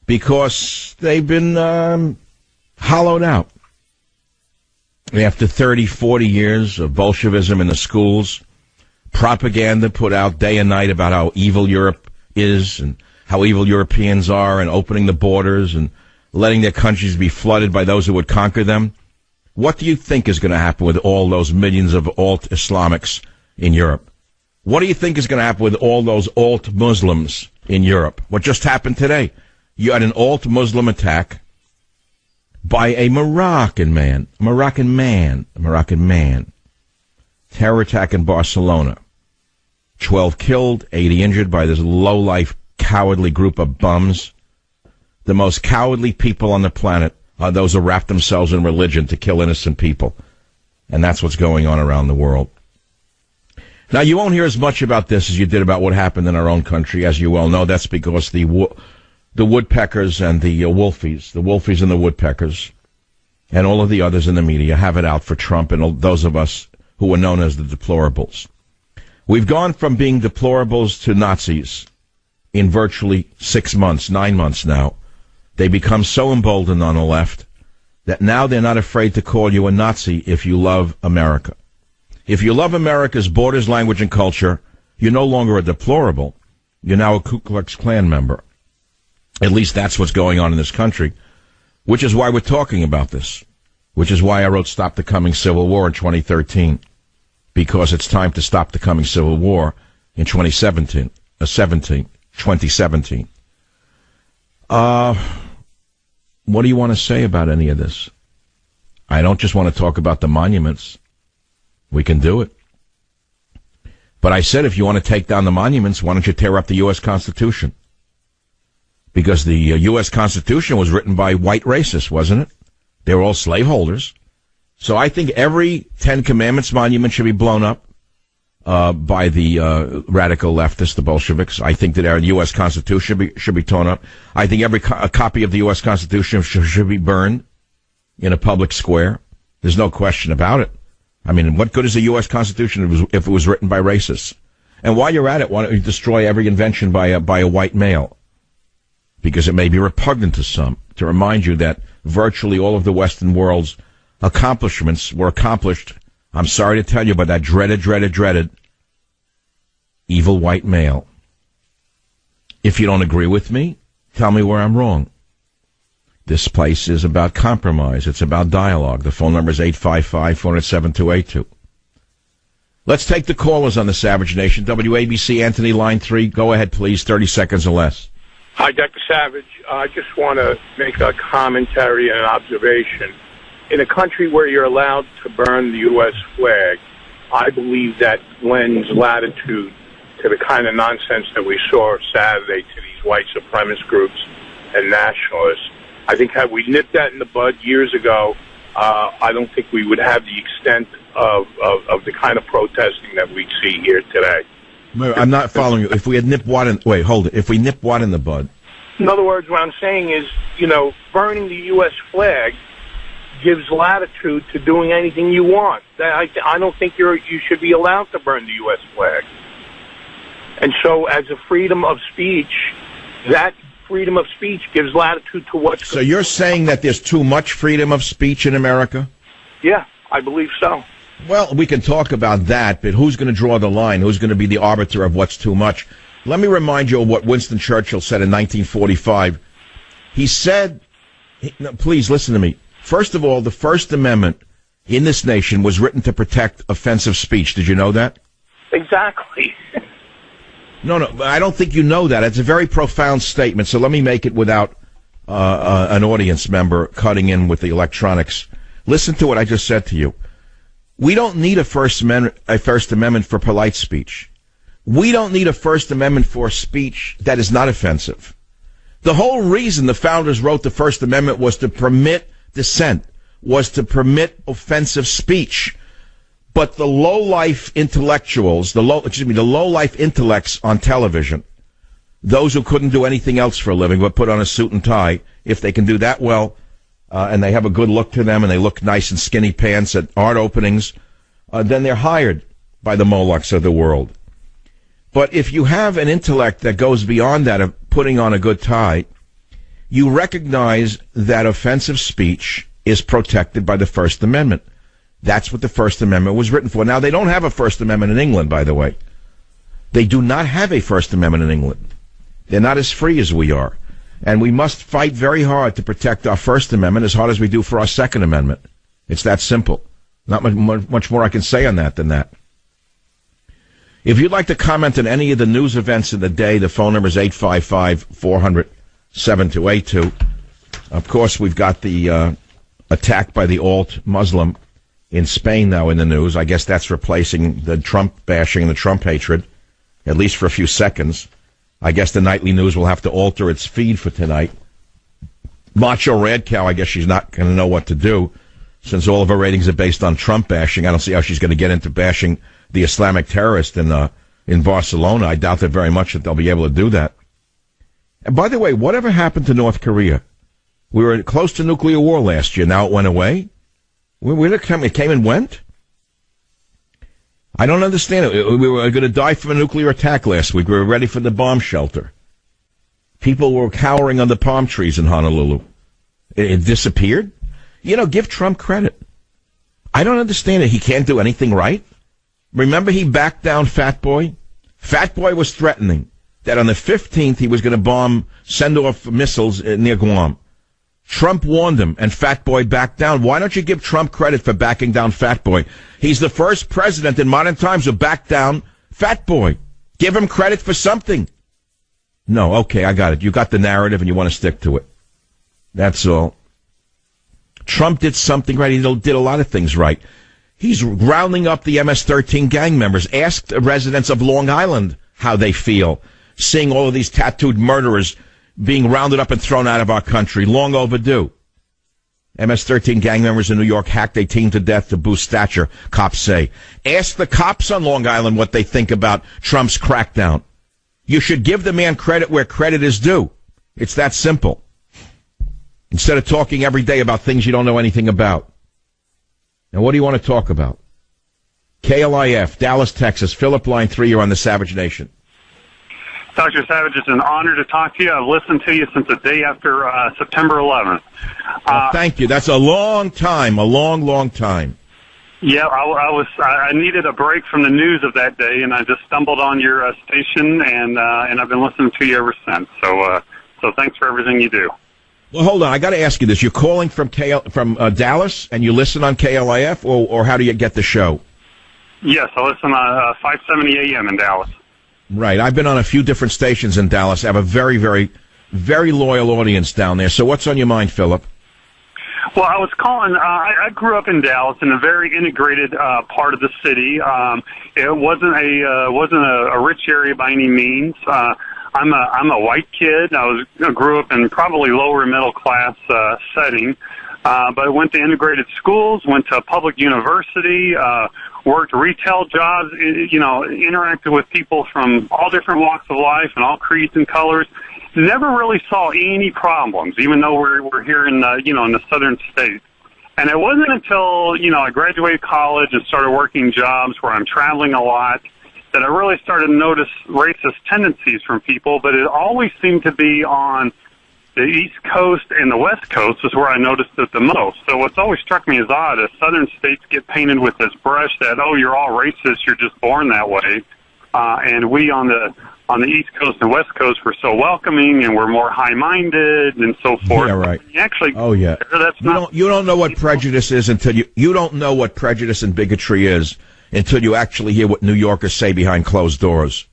because they've been hollowed out. After 30, 40 years of Bolshevism in the schools, propaganda put out day and night about how evil Europe is and how evil Europeans are, and opening the borders and letting their countries be flooded by those who would conquer them. What do you think is going to happen with all those millions of alt-Islamics in Europe? What do you think is going to happen with all those alt-Muslims in Europe? What just happened today? You had an alt-Muslim attack by a Moroccan man. Terror attack in Barcelona. 12 killed, 80 injured by this low-life, cowardly group of bums. The most cowardly people on the planet are those who wrap themselves in religion to kill innocent people. And that's what's going on around the world. Now, you won't hear as much about this as you did about what happened in our own country. As you well know, that's because the woodpeckers and the wolfies and the woodpeckers, and all of the others in the media have it out for Trump and those of us who are known as the deplorables. We've gone from being deplorables to Nazis in virtually 6 months, 9 months now. They become so emboldened on the left that now they're not afraid to call you a Nazi if you love America. If you love America's borders, language, and culture, you're no longer a deplorable. You're now a Ku Klux Klan member. At least that's what's going on in this country, which is why we're talking about this, which is why I wrote Stop the Coming Civil War in 2013, because it's time to stop the coming civil war in 2017. What do you want to say about any of this? I don't just want to talk about the monuments. We can do it. But I said, if you want to take down the monuments, why don't you tear up the U.S. Constitution? Because the U.S. Constitution was written by white racists, wasn't it? They were all slaveholders. So I think every Ten Commandments monument should be blown up by the radical leftists, the Bolsheviks. I think that our U.S. Constitution should be torn up. I think every a copy of the U.S. Constitution should be burned in a public square. There's no question about it. I mean, what good is the U.S. Constitution if it was written by racists? And while you're at it, why don't you destroy every invention by a white male? Because it may be repugnant to some. To remind you that virtually all of the Western world's accomplishments were accomplished, I'm sorry to tell you, by that dreaded evil white male. If you don't agree with me, tell me where I'm wrong. This place is about compromise. It's about dialogue. The phone number is 855-407-282. Let's take the callers on the Savage Nation. WABC, Anthony, line 3. Go ahead, please. 30 seconds or less. Hi, Dr. Savage. I just want to make a commentary and an observation. In a country where you're allowed to burn the U.S. flag, I believe that lends latitude to the kind of nonsense that we saw Saturday to these white supremacist groups and nationalists. I think had we nipped that in the bud years ago, I don't think we would have the extent of the kind of protesting that we see here today. I'm not following you. If we had nipped what in... Wait, hold it. If we nipped what in the bud? In other words, what I'm saying is, burning the U.S. flag gives latitude to doing anything you want. I don't think you should be allowed to burn the U.S. flag. And so as a freedom of speech, that freedom of speech gives latitude to what's... So you're saying that there's too much freedom of speech in America? Yeah, I believe so. Well, we can talk about that, but who's going to draw the line? Who's going to be the arbiter of what's too much? Let me remind you of what Winston Churchill said in 1945. He said, please listen to me. First of all, the First Amendment in this nation was written to protect offensive speech. Did you know that? Exactly. No, I don't think you know that. It's a very profound statement, so let me make it without an audience member cutting in with the electronics. Listen to what I just said to you. We don't need a First Amendment for polite speech. We don't need a First Amendment for speech that is not offensive. The whole reason the founders wrote the First Amendment was to permit dissent, was to permit offensive speech. But the low-life intellectuals, the low-life intellects on television, those who couldn't do anything else for a living but put on a suit and tie, if they can do that well, and they have a good look to them, and they look nice in skinny pants at art openings, then they're hired by the Molochs of the world. But if you have an intellect that goes beyond that of putting on a good tie, you recognize that offensive speech is protected by the First Amendment. That's what the First Amendment was written for. Now, they don't have a First Amendment in England, by the way. They do not have a First Amendment in England. They're not as free as we are. And we must fight very hard to protect our First Amendment as hard as we do for our Second Amendment. It's that simple. Not much more I can say on that than that. If you'd like to comment on any of the news events of the day, the phone number is 855-400-7282. Of course, we've got the attack by the alt-Muslim in Spain now in the news. I guess that's replacing the Trump bashing and the Trump hatred, at least for a few seconds. I guess the nightly news will have to alter its feed for tonight. Macho Rad Cow, I guess she's not going to know what to do, since all of her ratings are based on Trump bashing. I don't see how she's going to get into bashing the Islamic terrorist in Barcelona. I doubt that very much that they'll be able to do that. And by the way, whatever happened to North Korea? We were close to nuclear war last year. Now it went away. It came and went? I don't understand it. We were going to die from a nuclear attack last week. We were ready for the bomb shelter. People were cowering under palm trees in Honolulu. It disappeared? You know, give Trump credit. I don't understand it. He can't do anything right. Remember he backed down Fat Boy? Fat Boy was threatening that on the 15th he was going to send off missiles near Guam. Trump warned him, and Fat Boy backed down. Why don't you give Trump credit for backing down Fat Boy? He's the first president in modern times who backed down Fat Boy. Give him credit for something. No, okay, I got it. You got the narrative and you want to stick to it. That's all. Trump did something right. He did a lot of things right. He's rounding up the MS-13 gang members. Ask the residents of Long Island how they feel, seeing all of these tattooed murderers being rounded up and thrown out of our country. Long overdue. MS-13 gang members in New York hacked a teen to death to boost stature, cops say. Ask the cops on Long Island what they think about Trump's crackdown. You should give the man credit where credit is due. It's that simple. Instead of talking every day about things you don't know anything about. Now, what do you want to talk about? KLIF, Dallas, Texas. Philip, line 3, you're on the Savage Nation. Dr. Savage, it's an honor to talk to you. I've listened to you since the day after September 11th. Thank you. That's a long time, a long time. Yeah, I needed a break from the news of that day, and I just stumbled on your station, and I've been listening to you ever since. So thanks for everything you do. Well, hold on. I got to ask you this. You're calling from Dallas, and you listen on KLIF, or how do you get the show? Yes, I listen on 570 AM in Dallas. Right. I've been on a few different stations in Dallas. I have a very, very, very loyal audience down there. So what's on your mind, Philip? Well, I was calling. I grew up in Dallas in a very integrated part of the city. It wasn't a rich area by any means. I'm a white kid. I grew up in probably lower middle class setting, but I went to integrated schools, went to a public university, worked retail jobs. Interacted with people from all different walks of life and all creeds and colors. Never really saw any problems, even though we're here in in the southern states. And it wasn't until I graduated college and started working jobs where I'm traveling a lot that I really started to notice racist tendencies from people, but it always seemed to be on the East Coast and the West Coast is where I noticed it the most. So what's always struck me as odd is southern states get painted with this brush that, oh, you're all racist, you're just born that way. And we on the East Coast and West Coast we're so welcoming and we're more high-minded and so forth. Yeah, right. Actually, that's you don't know what prejudice is until you don't know what prejudice and bigotry is until you actually hear what New Yorkers say behind closed doors.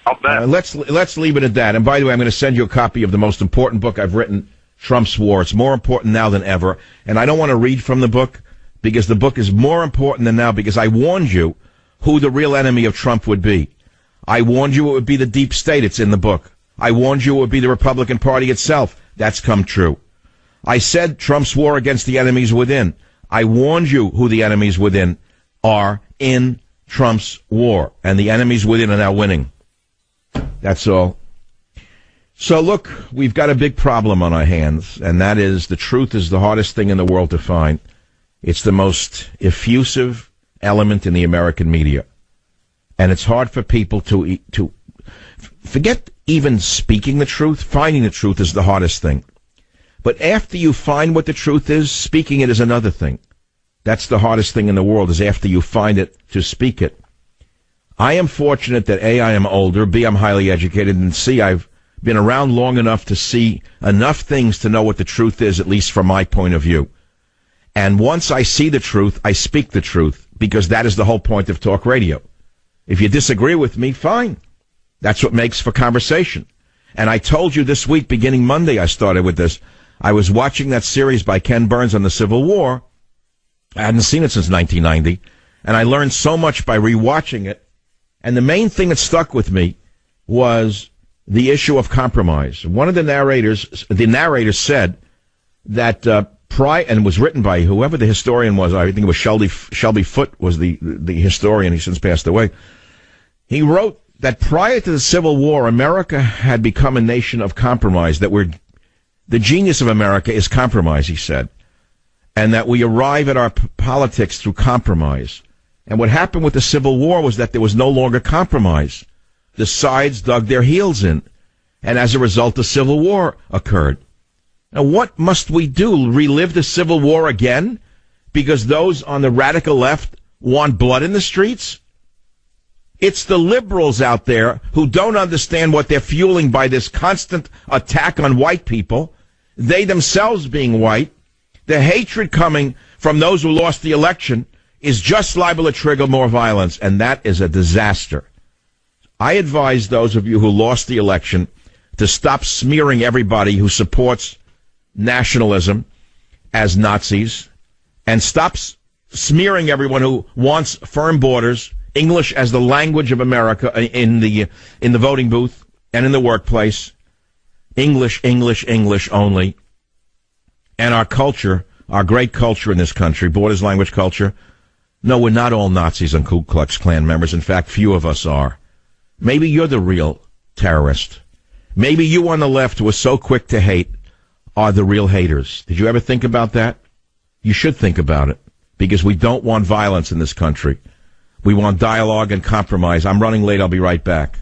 I'll bet. Let's leave it at that. And by the way, I'm going to send you a copy of the most important book I've written, Trump's War. It's more important now than ever. And I don't want to read from the book because the book is more important than now because I warned you who the real enemy of Trump would be. I warned you it would be the deep state. It's in the book. I warned you it would be the Republican Party itself. That's come true. I said Trump's war against the enemies within. I warned you who the enemies within are in Trump's war, and the enemies within are now winning. That's all. So look, we've got a big problem on our hands, and that is the truth is the hardest thing in the world to find. It's the most effusive element in the American media, and it's hard for people to forget even speaking the truth. Finding the truth is the hardest thing. But after you find what the truth is, speaking it is another thing. That's the hardest thing in the world, is after you find it, to speak it. I am fortunate that A, I am older, B, I'm highly educated, and C, I've been around long enough to see enough things to know what the truth is, at least from my point of view. And once I see the truth, I speak the truth, because that is the whole point of talk radio. If you disagree with me, fine. That's what makes for conversation. And I told you this week, beginning Monday, I started with this. I was watching that series by Ken Burns on the Civil War. I hadn't seen it since 1990, and I learned so much by rewatching it. And the main thing that stuck with me was the issue of compromise. One of the narrators said that and was written by whoever the historian was. I think it was Shelby Foote was the historian. He's since passed away. He wrote that prior to the Civil War, America had become a nation of compromise, that the genius of America is compromise, he said, and that we arrive at our politics through compromise. And what happened with the Civil War was that there was no longer compromise. The sides dug their heels in, and as a result, the Civil War occurred. Now, what must we do? Relive the Civil War again? Because those on the radical left want blood in the streets? It's the liberals out there who don't understand what they're fueling by this constant attack on white people, they themselves being white. The hatred coming from those who lost the election is just liable to trigger more violence, and that is a disaster. I advise those of you who lost the election to stop smearing everybody who supports nationalism as Nazis, and stop smearing everyone who wants firm borders, English as the language of America in the voting booth and in the workplace. English, English, English only. And our culture, our great culture in this country, borders, language, culture. No, we're not all Nazis and Ku Klux Klan members. In fact, few of us are. Maybe you're the real terrorist. Maybe you on the left who are so quick to hate are the real haters. Did you ever think about that? You should think about it, because we don't want violence in this country. We want dialogue and compromise. I'm running late. I'll be right back.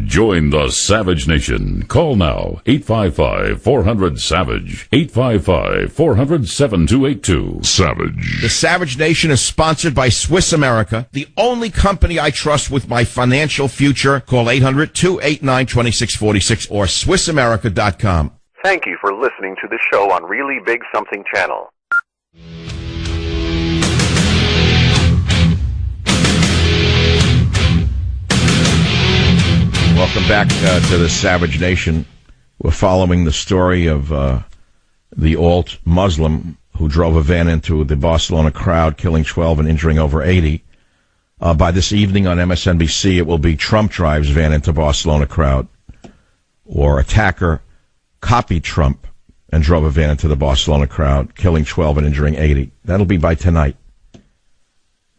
Join the Savage Nation. Call now, 855-400-SAVAGE, 855-400-7282. Savage. The Savage Nation is sponsored by Swiss America, the only company I trust with my financial future. Call 800-289-2646 or SwissAmerica.com. Thank you for listening to the show on Really Big Something Channel. Welcome back to the Savage Nation. We're following the story of the alt-Muslim who drove a van into the Barcelona crowd, killing 12 and injuring over 80. By this evening on MSNBC, it will be Trump drives van into Barcelona crowd, or attacker copied Trump and drove a van into the Barcelona crowd, killing 12 and injuring 80. That'll be by tonight.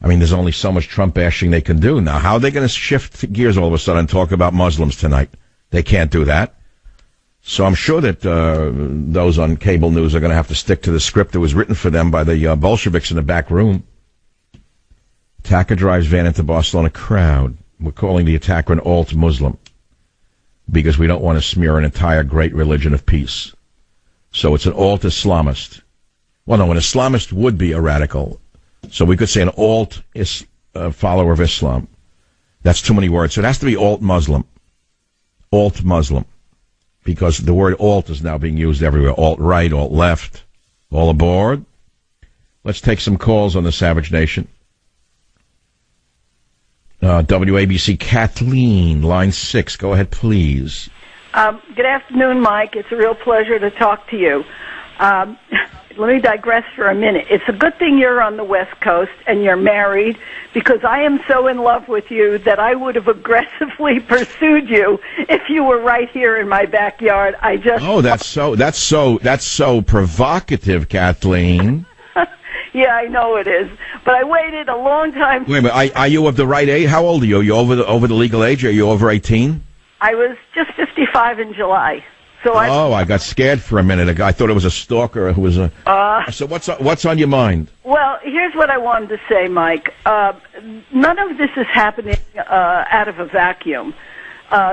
I mean, there's only so much Trump bashing they can do. Now, how are they going to shift gears all of a sudden and talk about Muslims tonight? They can't do that. So I'm sure that those on cable news are going to have to stick to the script that was written for them by the Bolsheviks in the back room. Attacker drives van into Barcelona crowd. We're calling the attacker an alt-Muslim because we don't want to smear an entire great religion of peace. So it's an alt-Islamist. Well, no, an Islamist would be a radical. So we could say an alt-follower of Islam. That's too many words. So it has to be alt-Muslim. Alt-Muslim. Because the word alt is now being used everywhere. Alt-right, alt-left. All aboard? Let's take some calls on the Savage Nation. WABC, Kathleen, line 6. Go ahead, please. Good afternoon, Mike. It's a real pleasure to talk to you. let me digress for a minute. It's a good thing you're on the West Coast and you're married, because I am so in love with you that I would have aggressively pursued you if you were right here in my backyard. That's so provocative, Kathleen. Yeah, I know it is, but I waited a long time. Wait a minute, are you of the right age? How old are you? Are you over the legal age? Are you over 18? I was just 55 in July. So I got scared for a minute. I thought it was a stalker who was a... So what's on your mind? Well, here's what I wanted to say, Mike. None of this is happening out of a vacuum.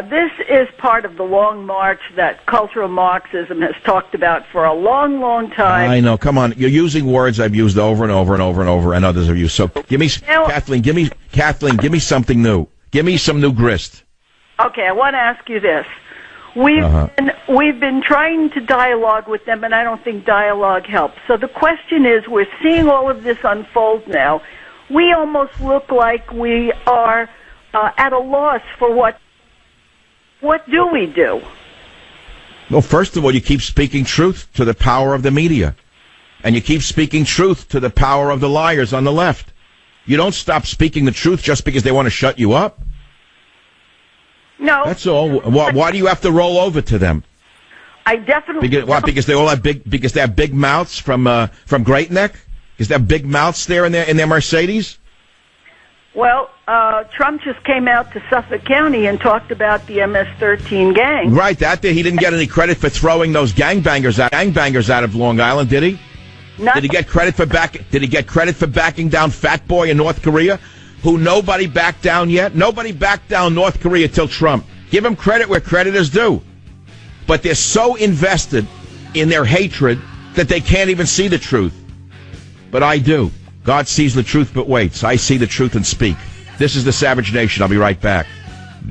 This is part of the long march that cultural Marxism has talked about for a long, long time. I know. Come on. You're using words I've used over and over and over and over, and others have used. So Kathleen, give me something new. Give me some new grist. Okay, I want to ask you this. We've been trying to dialogue with them, and I don't think dialogue helps. So the question is, we're seeing all of this unfold now. We almost look like we are at a loss for what do we do? Well, first of all, you keep speaking truth to the power of the media, and you keep speaking truth to the power of the liars on the left. You don't stop speaking the truth just because they want to shut you up. No. That's all. Why do you have to roll over to them? I definitely... Because they all have big mouths from Great Neck? Because they have big mouths there in their Mercedes? Well, Trump just came out to Suffolk County and talked about the MS-13 gang. Right, he didn't get any credit for throwing those gangbangers out of Long Island, did he? Did he get credit for backing down Fat Boy in North Korea, who nobody backed down yet? Nobody backed down North Korea till Trump. Give them credit where credit is due. But they're so invested in their hatred that they can't even see the truth. But I do. God sees the truth but waits. I see the truth and speak. This is the Savage Nation. I'll be right back.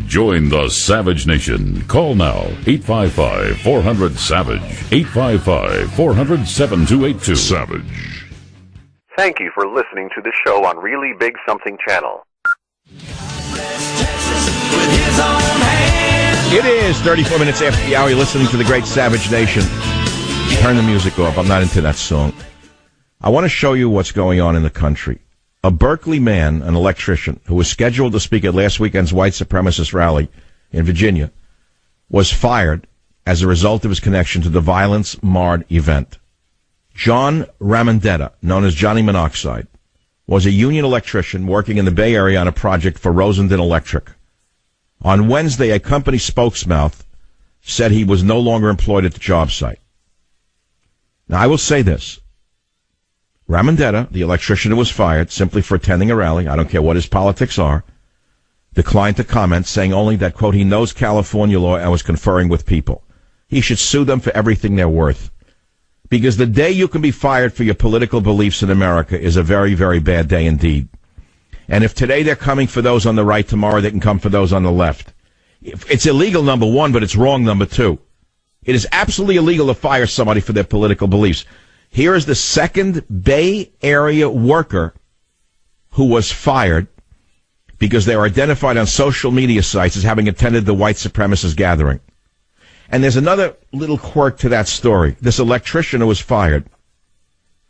Join the Savage Nation. Call now. 855-400-SAVAGE. 855-400-7282. Savage. Thank you for listening to the show on Really Big Something Channel. It is 34 minutes after the hour. You're listening to the Great Savage Nation. Turn the music off. I'm not into that song. I want to show you what's going on in the country. A Berkeley man, an electrician, who was scheduled to speak at last weekend's white supremacist rally in Virginia, was fired as a result of his connection to the violence-marred event. John Ramondetta, known as Johnny Monoxide, was a union electrician working in the Bay Area on a project for Rosendin Electric. On Wednesday, a company spokesmouth said he was no longer employed at the job site. Now, I will say this. Ramondetta, the electrician who was fired simply for attending a rally, I don't care what his politics are, declined to comment, saying only that, quote, he knows California law and was conferring with people. He should sue them for everything they're worth. Because the day you can be fired for your political beliefs in America is a very, very bad day indeed. And if today they're coming for those on the right, tomorrow they can come for those on the left. It's illegal, number one, but it's wrong, number two. It is absolutely illegal to fire somebody for their political beliefs. Here is the second Bay Area worker who was fired because they were identified on social media sites as having attended the white supremacist gathering. And there's another little quirk to that story. This electrician who was fired,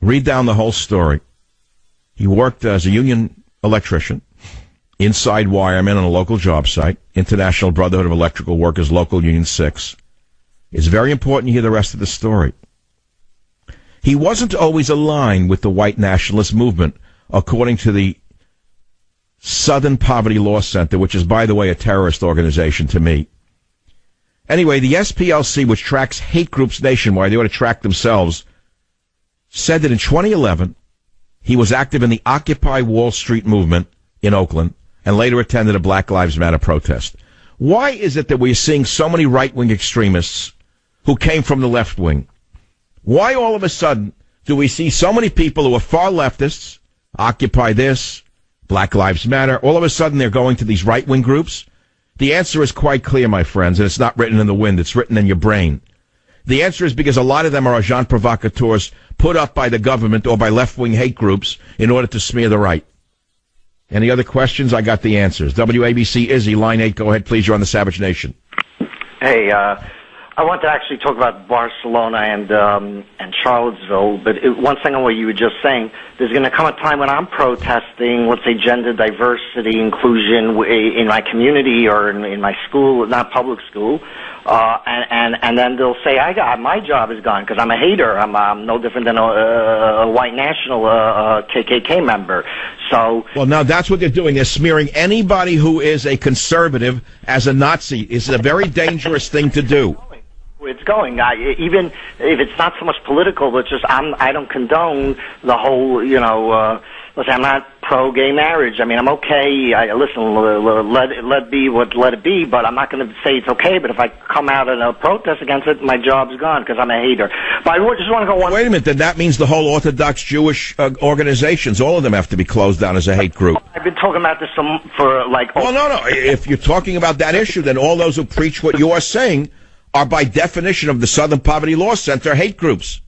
read down the whole story. He worked as a union electrician inside wiremen on a local job site, International Brotherhood of Electrical Workers, Local Union 6. It's very important you hear the rest of the story. He wasn't always aligned with the white nationalist movement, according to the Southern Poverty Law Center, which is, by the way, a terrorist organization to me. Anyway, the SPLC, which tracks hate groups nationwide, they ought to track themselves, said that in 2011, he was active in the Occupy Wall Street movement in Oakland and later attended a Black Lives Matter protest. Why is it that we're seeing so many right-wing extremists who came from the left wing? Why all of a sudden do we see so many people who are far leftists, Occupy this, Black Lives Matter, all of a sudden they're going to these right-wing groups? The answer is quite clear, my friends, and it's not written in the wind, it's written in your brain. The answer is because a lot of them are agents provocateurs put up by the government or by left-wing hate groups in order to smear the right. Any other questions? I got the answers. WABC Izzy, line 8, go ahead, please. You're on the Savage Nation. Hey, I want to actually talk about Barcelona and Charlottesville, but one thing on what you were just saying, there's going to come a time when I'm protesting, let's say, gender diversity, inclusion in my community or in my school, not public school, and then they'll say, my job is gone because I'm a hater. I'm no different than a white national KKK member. So, well, now that's what they're doing. They're smearing anybody who is a conservative as a Nazi. It's a very dangerous thing to do. It's going. Even if it's not so much political, but just I don't condone the whole. Listen, I'm not pro-gay marriage. I mean, I'm okay. Let it be. But I'm not going to say it's okay. But if I come out in a protest against it, my job's gone because I'm a hater. But I just want to go one. Wait a minute. Then that means the whole Orthodox Jewish organizations, all of them, have to be closed down as a hate group. I've been talking about this for like. Well, no. If you're talking about that issue, then all those who preach what you are saying are by definition of the Southern Poverty Law Center hate groups.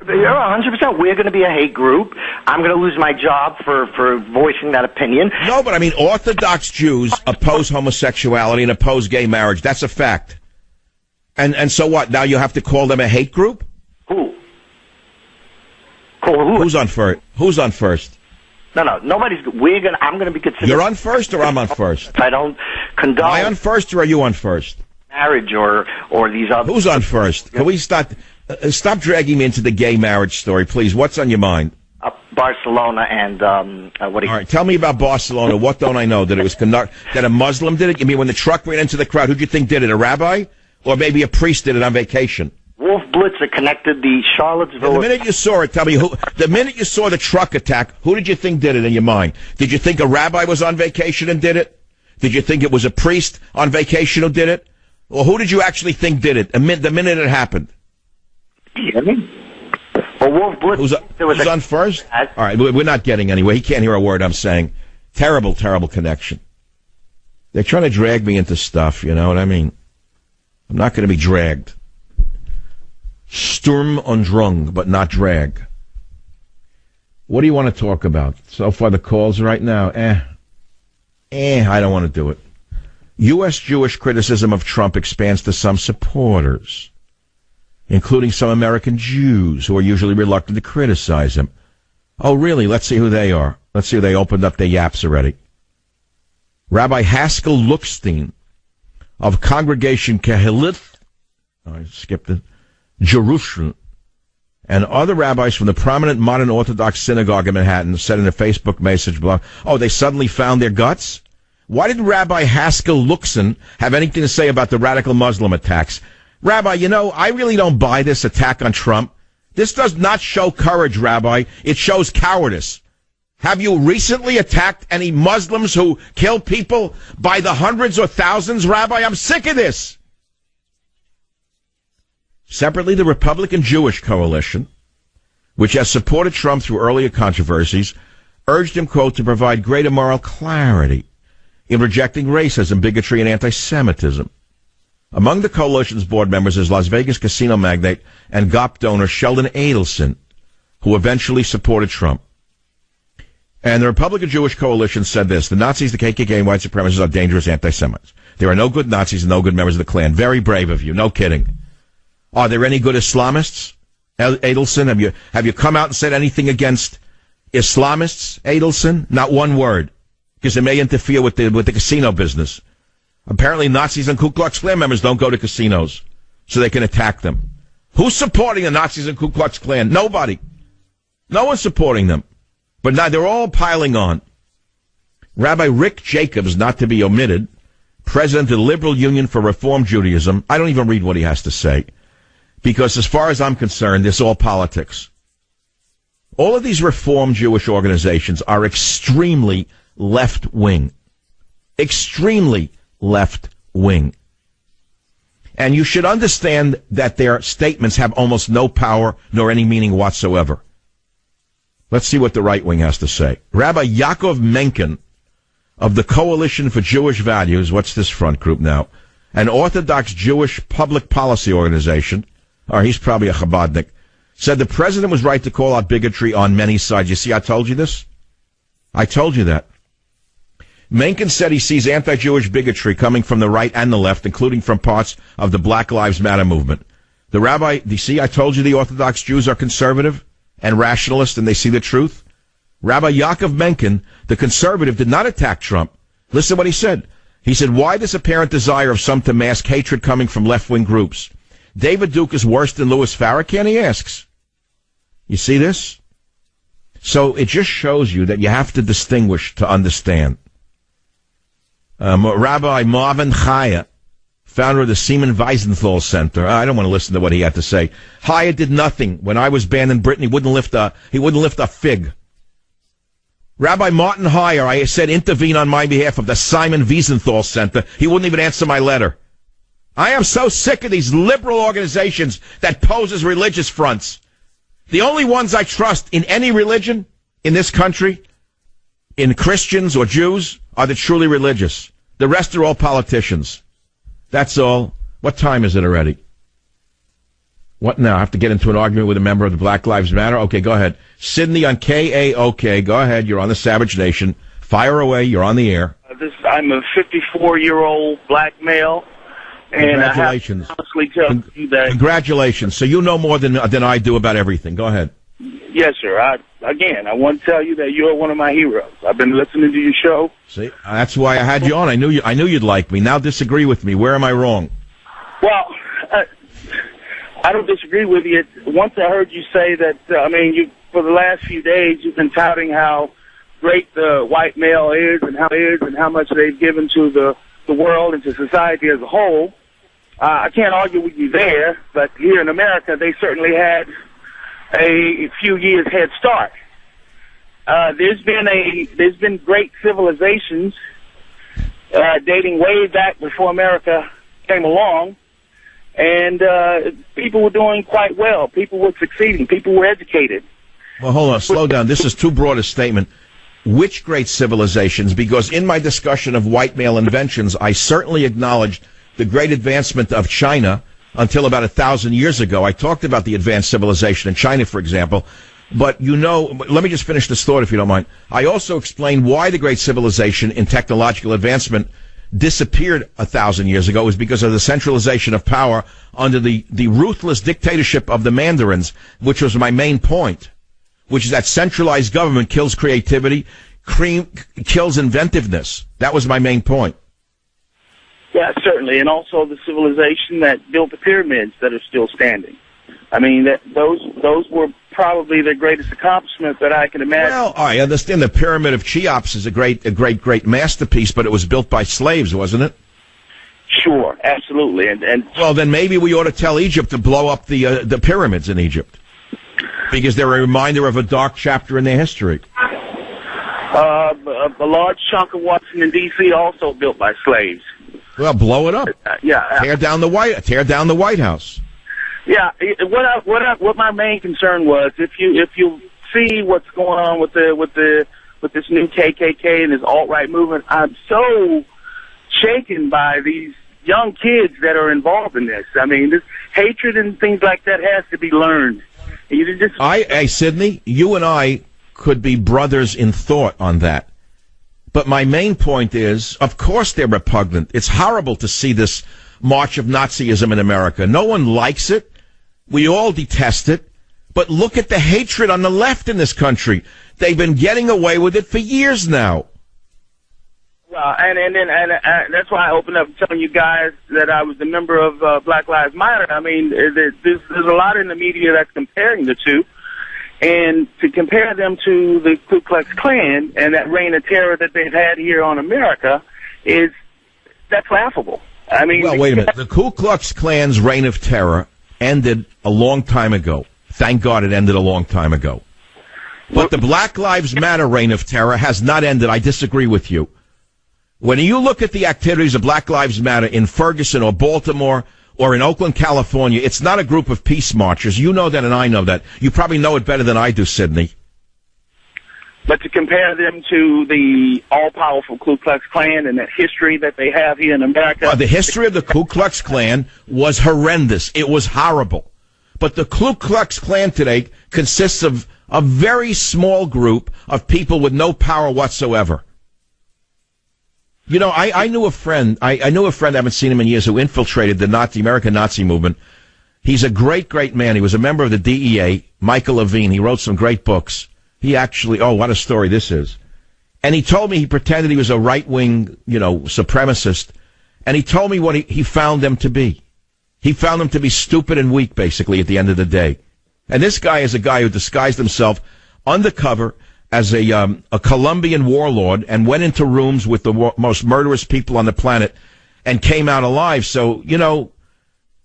Yeah, 100%. We're going to be a hate group. I'm going to lose my job for voicing that opinion. No, but I mean, Orthodox Jews oppose homosexuality and oppose gay marriage. That's a fact. And so what? Now you have to call them a hate group? Who? Call who? Who's on first? No. Nobody's. I'm going to be considered. You're on first, or I'm on first? I don't condone. Am I on first, or are you on first? Marriage or these other. Who's on first? Can we stop dragging me into the gay marriage story, please? What's on your mind? Barcelona and All right, tell me about Barcelona. What don't I know? That it was that a Muslim did it? You mean when the truck ran into the crowd, who'd you think did it? A rabbi, or maybe a priest did it on vacation? Wolf Blitzer connected the Charlottesville. The minute you saw it, tell me who. The minute you saw the truck attack, who did you think did it in your mind? Did you think a rabbi was on vacation and did it? Did you think it was a priest on vacation who did it? Or who did you actually think did it the minute it happened? You hear me? Well, Wolf Blitzer. Who's on first? All right, we're not getting anywhere. He can't hear a word I'm saying. Terrible, terrible connection. They're trying to drag me into stuff, you know what I mean? I'm not going to be dragged. Sturm und Drang, but not drag. What do you want to talk about? So far, the calls right now, I don't want to do it. U.S. Jewish criticism of Trump expands to some supporters, including some American Jews who are usually reluctant to criticize him. Oh, really? Let's see who they are. Let's see if they opened up their yaps already. Rabbi Haskell Lookstein of Congregation Kehilith, I skipped it, Jerusalem, and other rabbis from the prominent modern Orthodox synagogue in Manhattan said in a Facebook message blog, they suddenly found their guts? Why did Rabbi Haskell Lookstein have anything to say about the radical Muslim attacks? Rabbi, I really don't buy this attack on Trump. This does not show courage, Rabbi. It shows cowardice. Have you recently attacked any Muslims who kill people by the hundreds or thousands, Rabbi? I'm sick of this. Separately, the Republican Jewish Coalition, which has supported Trump through earlier controversies, urged him, quote, to provide greater moral clarity in rejecting racism, bigotry, and anti-Semitism. Among the coalition's board members is Las Vegas casino magnate and GOP donor Sheldon Adelson, who eventually supported Trump. And the Republican Jewish Coalition said this: the Nazis, the KKK, and white supremacists are dangerous anti-Semites. There are no good Nazis and no good members of the Klan. Very brave of you. No kidding. Are there any good Islamists? Adelson, have you come out and said anything against Islamists, Adelson? Not one word, because it may interfere with the casino business. Apparently Nazis and Ku Klux Klan members don't go to casinos, so they can attack them. Who's supporting the Nazis and Ku Klux Klan? Nobody. No one's supporting them. But now they're all piling on. Rabbi Rick Jacobs, not to be omitted, president of the Liberal Union for Reform Judaism, I don't even read what he has to say, because as far as I'm concerned, it's all politics. All of these Reform Jewish organizations are extremely left-wing. Extremely left-wing. And you should understand that their statements have almost no power nor any meaning whatsoever. Let's see what the right wing has to say. Rabbi Yaakov Menken of the Coalition for Jewish Values, what's this front group now? An Orthodox Jewish public policy organization, or he's probably a Chabadnik, said the president was right to call out bigotry on many sides. You see, I told you this? I told you that. Mencken said he sees anti-Jewish bigotry coming from the right and the left, including from parts of the Black Lives Matter movement. The rabbi, you see, I told you the Orthodox Jews are conservative and rationalist, and they see the truth. Rabbi Yaakov Mencken, the conservative, did not attack Trump. Listen to what he said. He said, why this apparent desire of some to mask hatred coming from left-wing groups? David Duke is worse than Louis Farrakhan, he asks. You see this? So it just shows you that you have to distinguish to understand. Rabbi Marvin Chaya, founder of the Simon Wiesenthal Center. I don't want to listen to what he had to say. Chaya did nothing. When I was banned in Britain, he wouldn't lift a fig. Rabbi Martin Heyer, I said, intervene on my behalf of the Simon Wiesenthal Center. He wouldn't even answer my letter. I am so sick of these liberal organizations that pose as religious fronts. The only ones I trust in any religion in this country, in Christians or Jews, are the truly religious. The rest are all politicians. That's all. What time is it already? What now? I have to get into an argument with a member of the Black Lives Matter? Okay, go ahead. Sydney on KAOK. Go ahead. You're on the Savage Nation. Fire away. You're on the air. I'm a 54-year-old black male. And congratulations. I have to honestly tell you that. Congratulations. So you know more than I do about everything. Go ahead. Yes, sir. I want to tell you that you're one of my heroes. I've been listening to your show. See, that's why I had you on. I knew you'd like me. Now disagree with me. Where am I wrong? Well, I don't disagree with you. Once I heard you say that, you for the last few days you've been touting how great the white male is and how much they've given to the world and to society as a whole. I can't argue with you there, but here in America they certainly had a few years head start. There's been great civilizations dating way back before America came along, and people were doing quite well. People were succeeding. People were educated. Well, hold on. Slow down. This is too broad a statement. Which great civilizations? Because in my discussion of white male inventions, I certainly acknowledged the great advancement of China until about 1,000 years ago. I talked about the advanced civilization in China, for example. But let me just finish this thought, if you don't mind. I also explained why the great civilization in technological advancement disappeared 1,000 years ago. It was because of the centralization of power under the ruthless dictatorship of the Mandarins, which was my main point, which is that centralized government kills creativity, kills inventiveness. That was my main point. Yeah, certainly, and also the civilization that built the pyramids that are still standing. I mean, those were probably the greatest accomplishment that I can imagine. Well, I understand the Pyramid of Cheops is a great masterpiece, but it was built by slaves, wasn't it? Sure, absolutely, and well, then maybe we ought to tell Egypt to blow up the pyramids in Egypt, because they're a reminder of a dark chapter in their history. A large chunk of Washington, D.C. also built by slaves. Well, blow it up. Yeah. Tear down the White House. Yeah. What my main concern was, if you see what's going on with this new KKK and this alt-right movement, I'm so shaken by these young kids that are involved in this. I mean, this hatred and things like that has to be learned. Sidney, you and I could be brothers in thought on that. But my main point is, of course they're repugnant. It's horrible to see this march of Nazism in America. No one likes it. We all detest it. But look at the hatred on the left in this country. They've been getting away with it for years now. And that's why I opened up telling you guys that I was a member of Black Lives Matter. I mean, there's a lot in the media that's comparing the two. And to compare them to the Ku Klux Klan and that reign of terror that they've had here on America that's laughable. I mean, well, wait a minute. The Ku Klux Klan's reign of terror ended a long time ago. Thank God it ended a long time ago. But the Black Lives Matter reign of terror has not ended. I disagree with you. When you look at the activities of Black Lives Matter in Ferguson or Baltimore or in Oakland, California, it's not a group of peace marchers. You know that and I know that. You probably know it better than I do, Sidney. But to compare them to the all-powerful Ku Klux Klan and that history that they have here in America. The history of the Ku Klux Klan was horrendous. It was horrible. But the Ku Klux Klan today consists of a very small group of people with no power whatsoever. You know, I knew a friend. I knew a friend. I haven't seen him in years. Who infiltrated the American Nazi movement. He's a great, great man. He was a member of the DEA. Michael Levine. He wrote some great books. He actually. Oh, what a story this is! And he told me he pretended he was a right-wing, supremacist. And he told me what he found them to be. He found them to be stupid and weak, basically, at the end of the day. And this guy is a guy who disguised himself undercover as a Colombian warlord and went into rooms with the most murderous people on the planet and came out alive. So,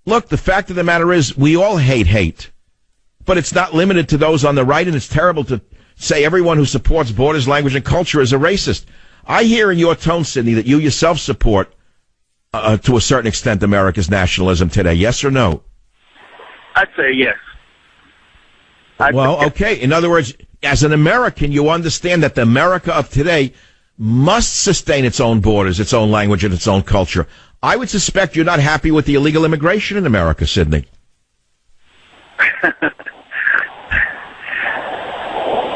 look, the fact of the matter is we all hate. But it's not limited to those on the right, and it's terrible to say everyone who supports borders, language, and culture is a racist. I hear in your tone, Sidney, that you yourself support, to a certain extent, America's nationalism today. Yes or no? I'd say yes. Okay. In other words, as an American, you understand that the America of today must sustain its own borders, its own language, and its own culture. I would suspect you're not happy with the illegal immigration in America, Sidney.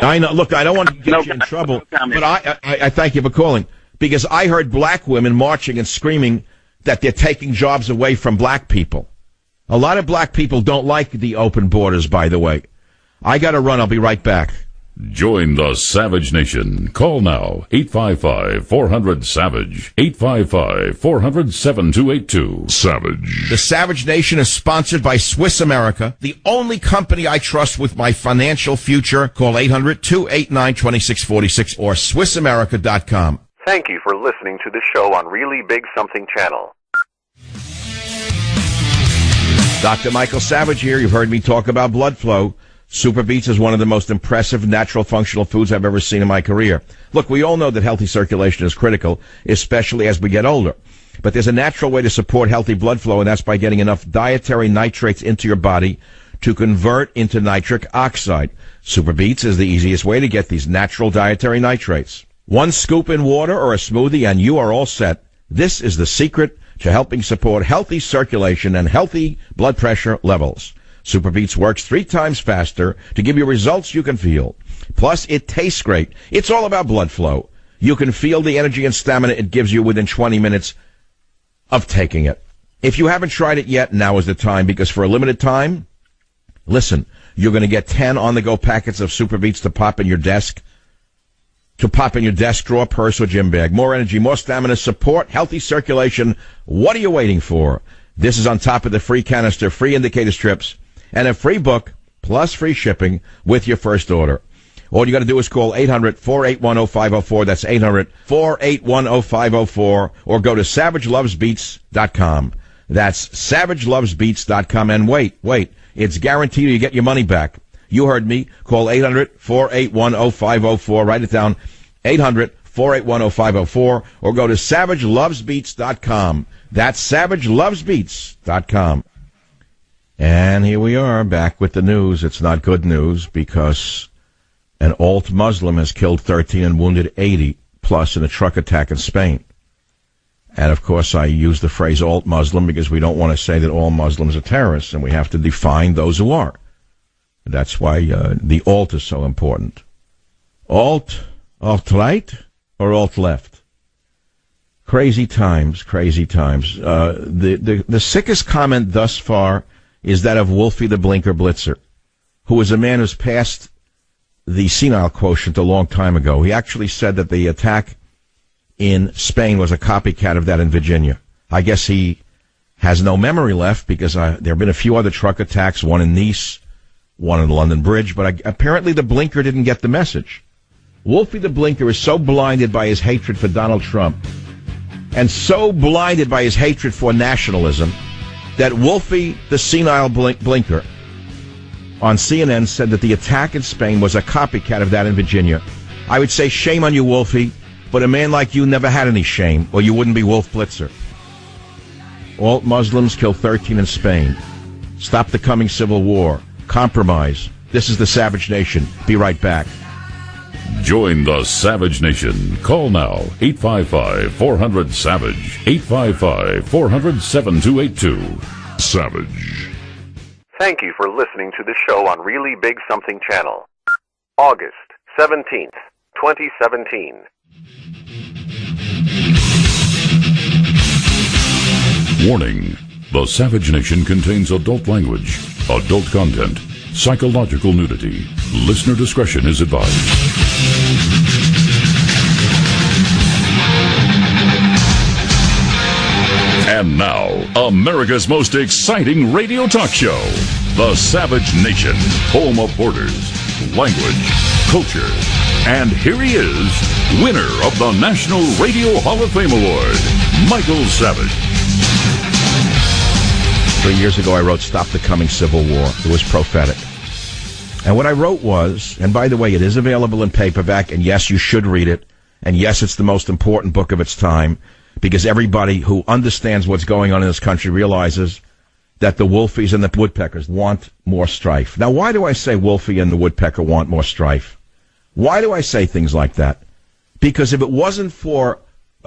I know. Look, I don't want to get you in trouble, but I thank you for calling, because I heard black women marching and screaming that they're taking jobs away from black people. A lot of black people don't like the open borders, by the way. I got to run. I'll be right back. Join the Savage Nation. Call now, 855-400-SAVAGE, 855-400-7282. Savage. The Savage Nation is sponsored by Swiss America, the only company I trust with my financial future. Call 800-289-2646 or SwissAmerica.com. Thank you for listening to the show on Really Big Something Channel. Dr. Michael Savage here. You've heard me talk about blood flow. Super Beets is one of the most impressive natural functional foods I've ever seen in my career. Look, we all know that healthy circulation is critical, especially as we get older. But there's a natural way to support healthy blood flow, and that's by getting enough dietary nitrates into your body to convert into nitric oxide. Super Beets is the easiest way to get these natural dietary nitrates. One scoop in water or a smoothie and you are all set. This is the secret to helping support healthy circulation and healthy blood pressure levels. Super Beets works 3 times faster to give you results you can feel. Plus, it tastes great. It's all about blood flow. You can feel the energy and stamina it gives you within 20 minutes of taking it. If you haven't tried it yet, now is the time, because for a limited time, listen, you're going to get 10 on-the-go packets of Super Beets to pop in your desk drawer, purse, or gym bag. More energy, more stamina, support, healthy circulation. What are you waiting for? This is on top of the free canister, free indicator strips, and a free book, plus free shipping with your first order. All you got to do is call 800-481-0504. That's 800-481-0504. Or go to SavageLovesBeats.com. That's SavageLovesBeats.com. And wait. It's guaranteed you get your money back. You heard me. Call 800-481-0504. Write it down. 800-481-0504. Or go to SavageLovesBeats.com. That's SavageLovesBeats.com. And here we are, back with the news. It's not good news, because an alt-Muslim has killed 13 and wounded 80 plus in a truck attack in Spain. And, of course, I use the phrase alt-Muslim because we don't want to say that all Muslims are terrorists, and we have to define those who are. That's why the alt is so important. Alt-right or alt-left? Crazy times. The sickest comment thus far is that of Wolfie the Blinker Blitzer, who is a man who's passed the senile quotient a long time ago. He actually said that the attack in Spain was a copycat of that in Virginia. I guess he has no memory left, because there have been a few other truck attacks, one in Nice, one in the London Bridge, but apparently the Blinker didn't get the message. Wolfie the Blinker is so blinded by his hatred for Donald Trump and so blinded by his hatred for nationalism that Wolfie the senile Blinker on CNN said that the attack in Spain was a copycat of that in Virginia. I would say shame on you, Wolfie, but a man like you never had any shame, or you wouldn't be Wolf Blitzer. Alt-Muslims kill 13 in Spain. Stop the coming civil war. Compromise. This is the Savage Nation. Be right back. Join the Savage Nation. Call now, 855-400-SAVAGE, 855-400-7282. Savage. Thank you for listening to the show on Really Big Something Channel. August 17th, 2017. Warning. The Savage Nation contains adult language, adult content, psychological nudity. Listener discretion is advised. And now, America's most exciting radio talk show, The Savage Nation, home of borders, language, culture. And here he is, winner of the National Radio Hall of Fame Award, Michael Savage. 3 years ago, I wrote Stop the Coming Civil War. It was prophetic. And what I wrote was, and by the way, it is available in paperback, and yes, you should read it, and yes, it's the most important book of its time, because everybody who understands what's going on in this country realizes that the Wolfies and the Woodpeckers want more strife. Now, why do I say Wolfie and the Woodpecker want more strife? Why do I say things like that? Because if it wasn't for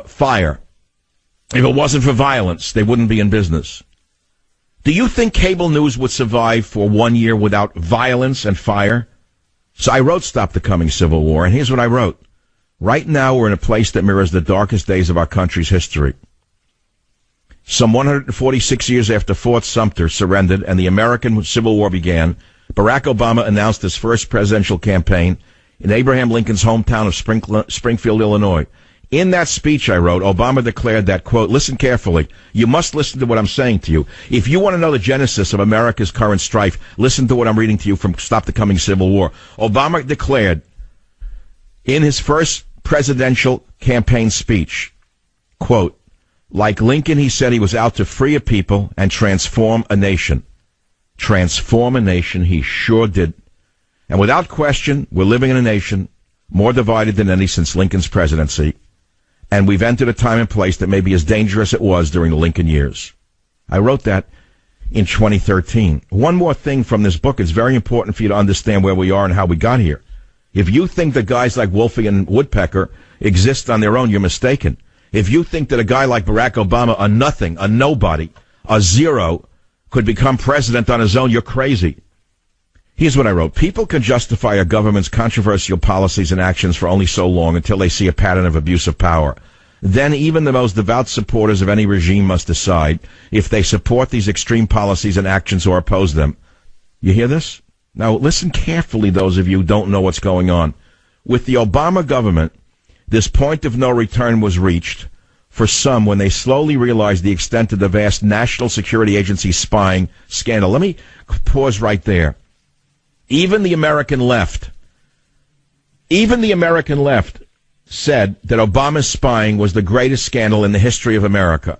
fire, if it wasn't for violence, they wouldn't be in business. Do you think cable news would survive for 1 year without violence and fire? So I wrote Stop the Coming Civil War, and here's what I wrote. Right now, we're in a place that mirrors the darkest days of our country's history. Some 146 years after Fort Sumter surrendered and the American Civil War began, Barack Obama announced his first presidential campaign in Abraham Lincoln's hometown of Springfield, Illinois. In that speech I wrote, Obama declared that, quote, listen carefully, you must listen to what I'm saying to you. If you want to know the genesis of America's current strife, listen to what I'm reading to you from Stop the Coming Civil War. Obama declared in his first presidential campaign speech, quote, like Lincoln, he said he was out to free a people and transform a nation. Transform a nation, he sure did. And without question, we're living in a nation more divided than any since Lincoln's presidency. And we've entered a time and place that may be as dangerous as it was during the Lincoln years. I wrote that in 2013. One more thing from this book. It's very important for you to understand where we are and how we got here. If you think that guys like Wolfie and Woodpecker exist on their own, you're mistaken. If you think that a guy like Barack Obama, a nothing, a nobody, a zero, could become president on his own, you're crazy. Here's what I wrote. People can justify a government's controversial policies and actions for only so long until they see a pattern of abuse of power. Then even the most devout supporters of any regime must decide if they support these extreme policies and actions or oppose them. You hear this? Now listen carefully, those of you who don't know what's going on. With the Obama government, this point of no return was reached for some when they slowly realized the extent of the vast National Security Agency spying scandal. Let me pause right there. Even the American left said that Obama's spying was the greatest scandal in the history of America,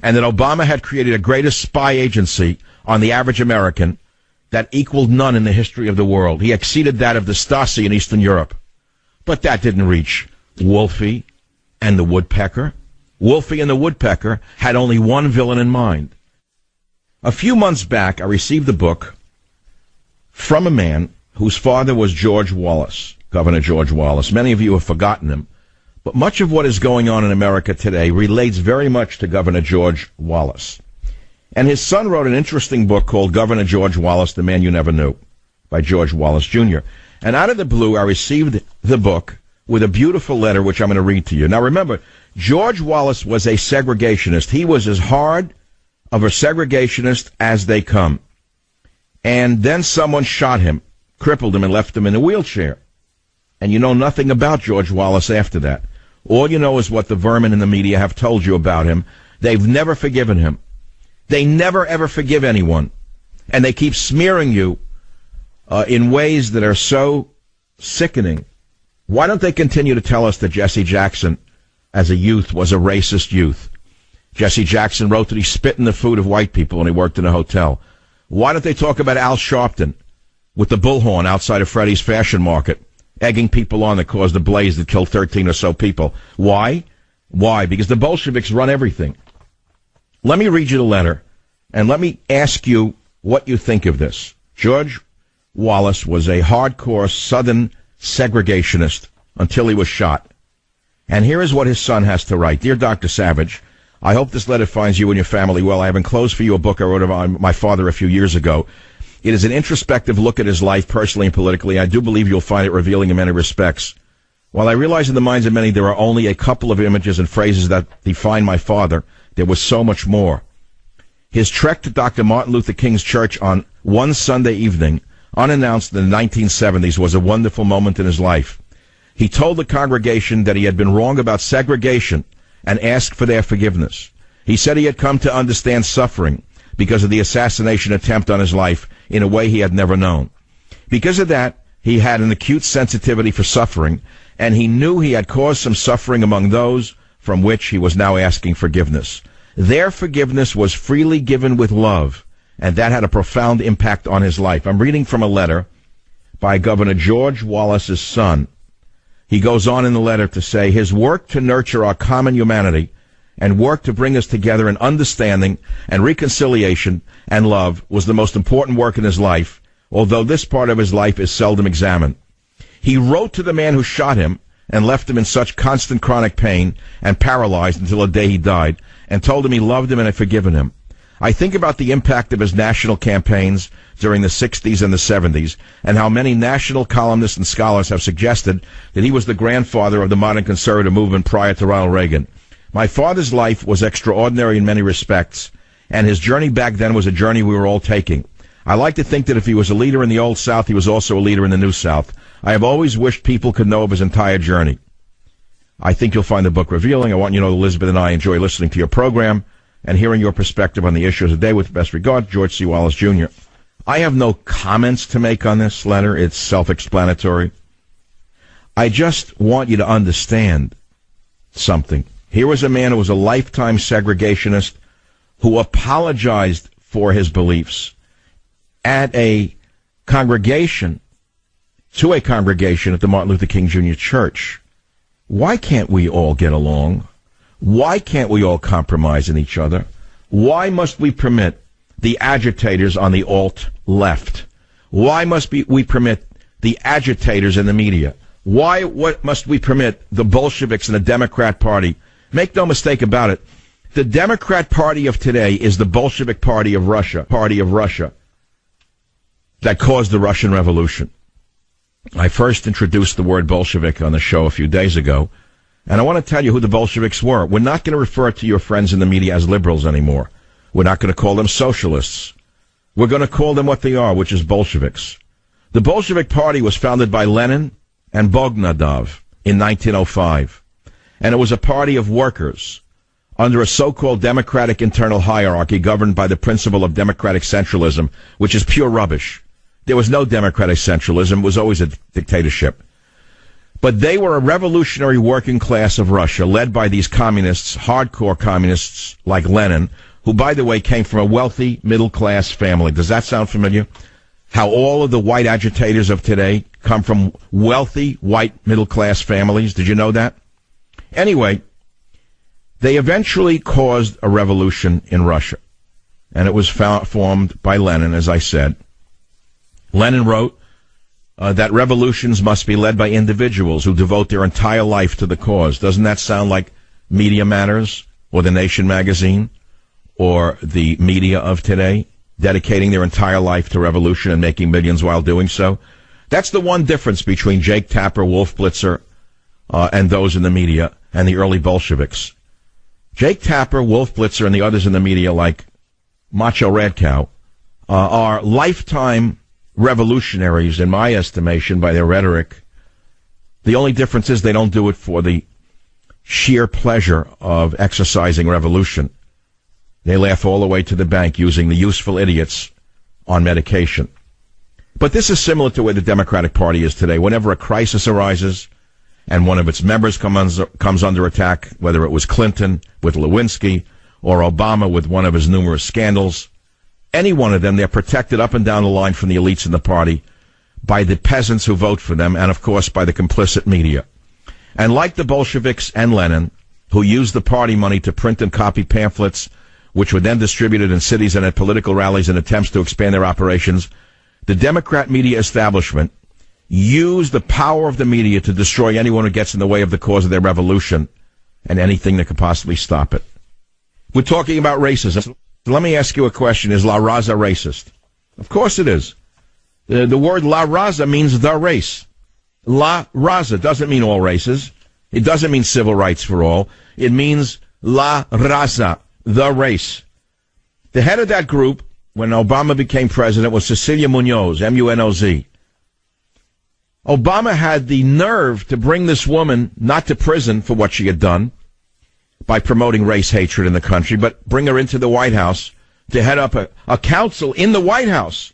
and that Obama had created a greatest spy agency on the average American that equaled none in the history of the world. He exceeded that of the Stasi in Eastern Europe. But that didn't reach Wolfie and the Woodpecker. Wolfie and the Woodpecker had only one villain in mind. A few months back, I received a book from a man whose father was George Wallace, Governor George Wallace. Many of you have forgotten him, but much of what is going on in America today relates very much to Governor George Wallace. And his son wrote an interesting book called Governor George Wallace, The Man You Never Knew, by George Wallace, Jr. And out of the blue, I received the book with a beautiful letter, which I'm going to read to you. Now remember, George Wallace was a segregationist. He was as hard of a segregationist as they come. And then someone shot him, crippled him, and left him in a wheelchair. And you know nothing about George Wallace after that. All you know is what the vermin in the media have told you about him. They've never forgiven him. They never, ever forgive anyone. And they keep smearing you in ways that are so sickening. Why don't they continue to tell us that Jesse Jackson, as a youth, was a racist youth? Jesse Jackson wrote that he spit in the food of white people when he worked in a hotel. Why don't they talk about Al Sharpton with the bullhorn outside of Freddie's Fashion Market, egging people on that caused a blaze that killed 13 or so people? Why? Why? Because the Bolsheviks run everything. Let me read you the letter, and let me ask you what you think of this. George Wallace was a hardcore Southern segregationist until he was shot. And here is what his son has to write. Dear Dr. Savage, I hope this letter finds you and your family well. I have enclosed for you a book I wrote about my father a few years ago. It is an introspective look at his life, personally and politically. I do believe you'll find it revealing in many respects. While I realize in the minds of many there are only a couple of images and phrases that define my father, there was so much more. his trek to Dr. Martin Luther King's church on one Sunday evening, unannounced in the 1970s, was a wonderful moment in his life. He told the congregation that he had been wrong about segregation and asked for their forgiveness. He said he had come to understand suffering because of the assassination attempt on his life in a way he had never known. Because of that, he had an acute sensitivity for suffering, and he knew he had caused some suffering among those from which he was now asking forgiveness. Their forgiveness was freely given with love, and that had a profound impact on his life. I'm reading from a letter by Governor George Wallace's son. He goes on in the letter to say, his work to nurture our common humanity and work to bring us together in understanding and reconciliation and love was the most important work in his life, although this part of his life is seldom examined. He wrote to the man who shot him and left him in such constant chronic pain and paralyzed until the day he died, and told him he loved him and had forgiven him. I think about the impact of his national campaigns during the 60s and the 70s, and how many national columnists and scholars have suggested that he was the grandfather of the modern conservative movement prior to Ronald Reagan. My father's life was extraordinary in many respects, and his journey back then was a journey we were all taking. I like to think that if he was a leader in the Old South, he was also a leader in the New South. I have always wished people could know of his entire journey. I think you'll find the book revealing. I want you to know Elizabeth and I enjoy listening to your program and hearing your perspective on the issues of the day. With best regard, George C. Wallace, Jr. I have no comments to make on this letter. It's self-explanatory. I just want you to understand something. Here was a man who was a lifetime segregationist who apologized for his beliefs at a congregation, to a congregation at the Martin Luther King Jr. Church. Why can't we all get along? Why can't we all compromise in each other? Why must we permit the agitators on the alt-left? Why must we permit the agitators in the media? What must we permit the Bolsheviks in the Democrat Party? Make no mistake about it. The Democrat Party of today is the Bolshevik Party of Russia that caused the Russian Revolution. I first introduced the word Bolshevik on the show a few days ago, and I want to tell you who the Bolsheviks were. We're not going to refer to your friends in the media as liberals anymore. We're not going to call them socialists. We're going to call them what they are, which is Bolsheviks. The Bolshevik Party was founded by Lenin and Bogdanov in 1905, and it was a party of workers under a so-called democratic internal hierarchy governed by the principle of democratic centralism, which is pure rubbish. There was no democratic centralism. It was always a dictatorship. But they were a revolutionary working class of Russia, led by these communists, hardcore communists like Lenin, who, by the way, came from a wealthy middle-class family. Does that sound familiar? How all of the white agitators of today come from wealthy white middle-class families. Did you know that? Anyway, they eventually caused a revolution in Russia, and it was formed by Lenin, as I said. Lenin wrote that revolutions must be led by individuals who devote their entire life to the cause. Doesn't that sound like Media Matters or The Nation magazine or the media of today, dedicating their entire life to revolution and making millions while doing so? That's the one difference between Jake Tapper, Wolf Blitzer, and those in the media and the early Bolsheviks. Jake Tapper, Wolf Blitzer, and the others in the media like Macho Radcow are lifetime revolutionaries, in my estimation, by their rhetoric. The only difference is they don't do it for the sheer pleasure of exercising revolution. They laugh all the way to the bank using the useful idiots on medication. But this is similar to where the Democratic Party is today. Whenever a crisis arises and one of its members comes under attack, whether it was Clinton with Lewinsky or Obama with one of his numerous scandals, any one of them, they're protected up and down the line from the elites in the party by the peasants who vote for them and, of course, by the complicit media. And like the Bolsheviks and Lenin, who used the party money to print and copy pamphlets, which were then distributed in cities and at political rallies in attempts to expand their operations, the Democrat media establishment used the power of the media to destroy anyone who gets in the way of the cause of their revolution and anything that could possibly stop it. We're talking about racism. Let me ask you a question. Is La Raza racist? Of course it is. The word La Raza means the race. La Raza doesn't mean all races. It doesn't mean civil rights for all. It means La Raza, the race. The head of that group, when Obama became president, was Cecilia Munoz, M-U-N-O-Z. Obama had the nerve to bring this woman not to prison for what she had done by promoting race hatred in the country, but bring her into the White House to head up a council in the White House.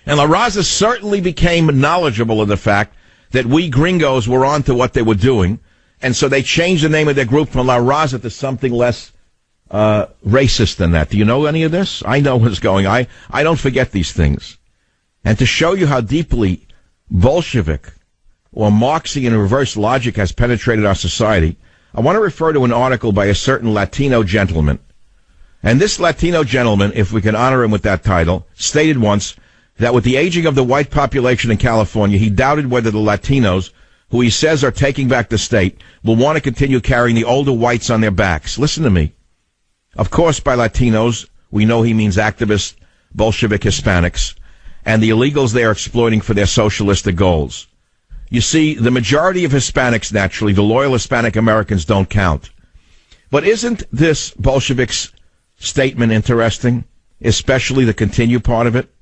And La Raza certainly became knowledgeable of the fact that we gringos were on to what they were doing, and so they changed the name of their group from La Raza to something less racist than that. Do you know any of this? I know what's going on. I don't forget these things. And to show you how deeply Bolshevik or Marxian reverse logic has penetrated our society, I want to refer to an article by a certain Latino gentleman. And this Latino gentleman, if we can honor him with that title, stated once that with the aging of the white population in California, he doubted whether the Latinos, who he says are taking back the state, will want to continue carrying the older whites on their backs. Listen to me. Of course, by Latinos, we know he means activist Bolshevik Hispanics and the illegals they are exploiting for their socialistic goals. You see, the majority of Hispanics, naturally, the loyal Hispanic Americans, don't count. But isn't this Bolshevik's statement interesting, especially the continue part of it?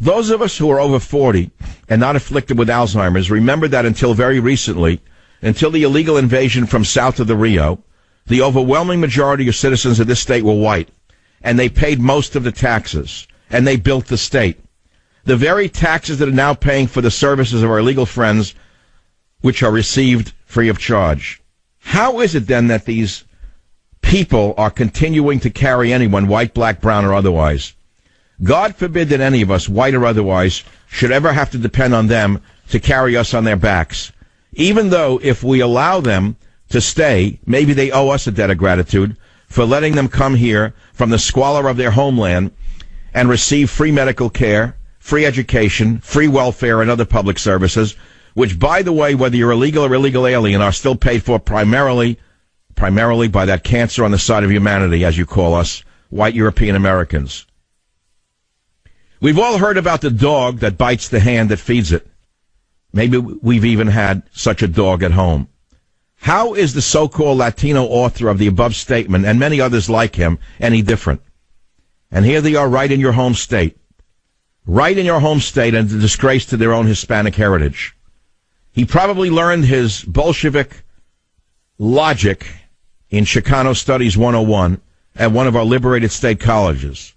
Those of us who are over 40 and not afflicted with Alzheimer's remember that until very recently, until the illegal invasion from south of the Rio, the overwhelming majority of citizens of this state were white, and they paid most of the taxes, and they built the state. The very taxes that are now paying for the services of our illegal friends, which are received free of charge. How is it then that these people are continuing to carry anyone, white, black, brown, or otherwise? God forbid that any of us, white or otherwise, should ever have to depend on them to carry us on their backs. Even though if we allow them to stay, maybe they owe us a debt of gratitude for letting them come here from the squalor of their homeland and receive free medical care, free education, free welfare, and other public services, which, by the way, whether you're illegal or illegal alien, are still paid for primarily by that cancer on the side of humanity, as you call us, white European Americans. We've all heard about the dog that bites the hand that feeds it. Maybe we've even had such a dog at home. How is the so-called Latino author of the above statement, and many others like him, any different? And here they are right in your home state. Right in your home state, and a disgrace to their own Hispanic heritage. He probably learned his Bolshevik logic in Chicano Studies 101 at one of our liberated state colleges.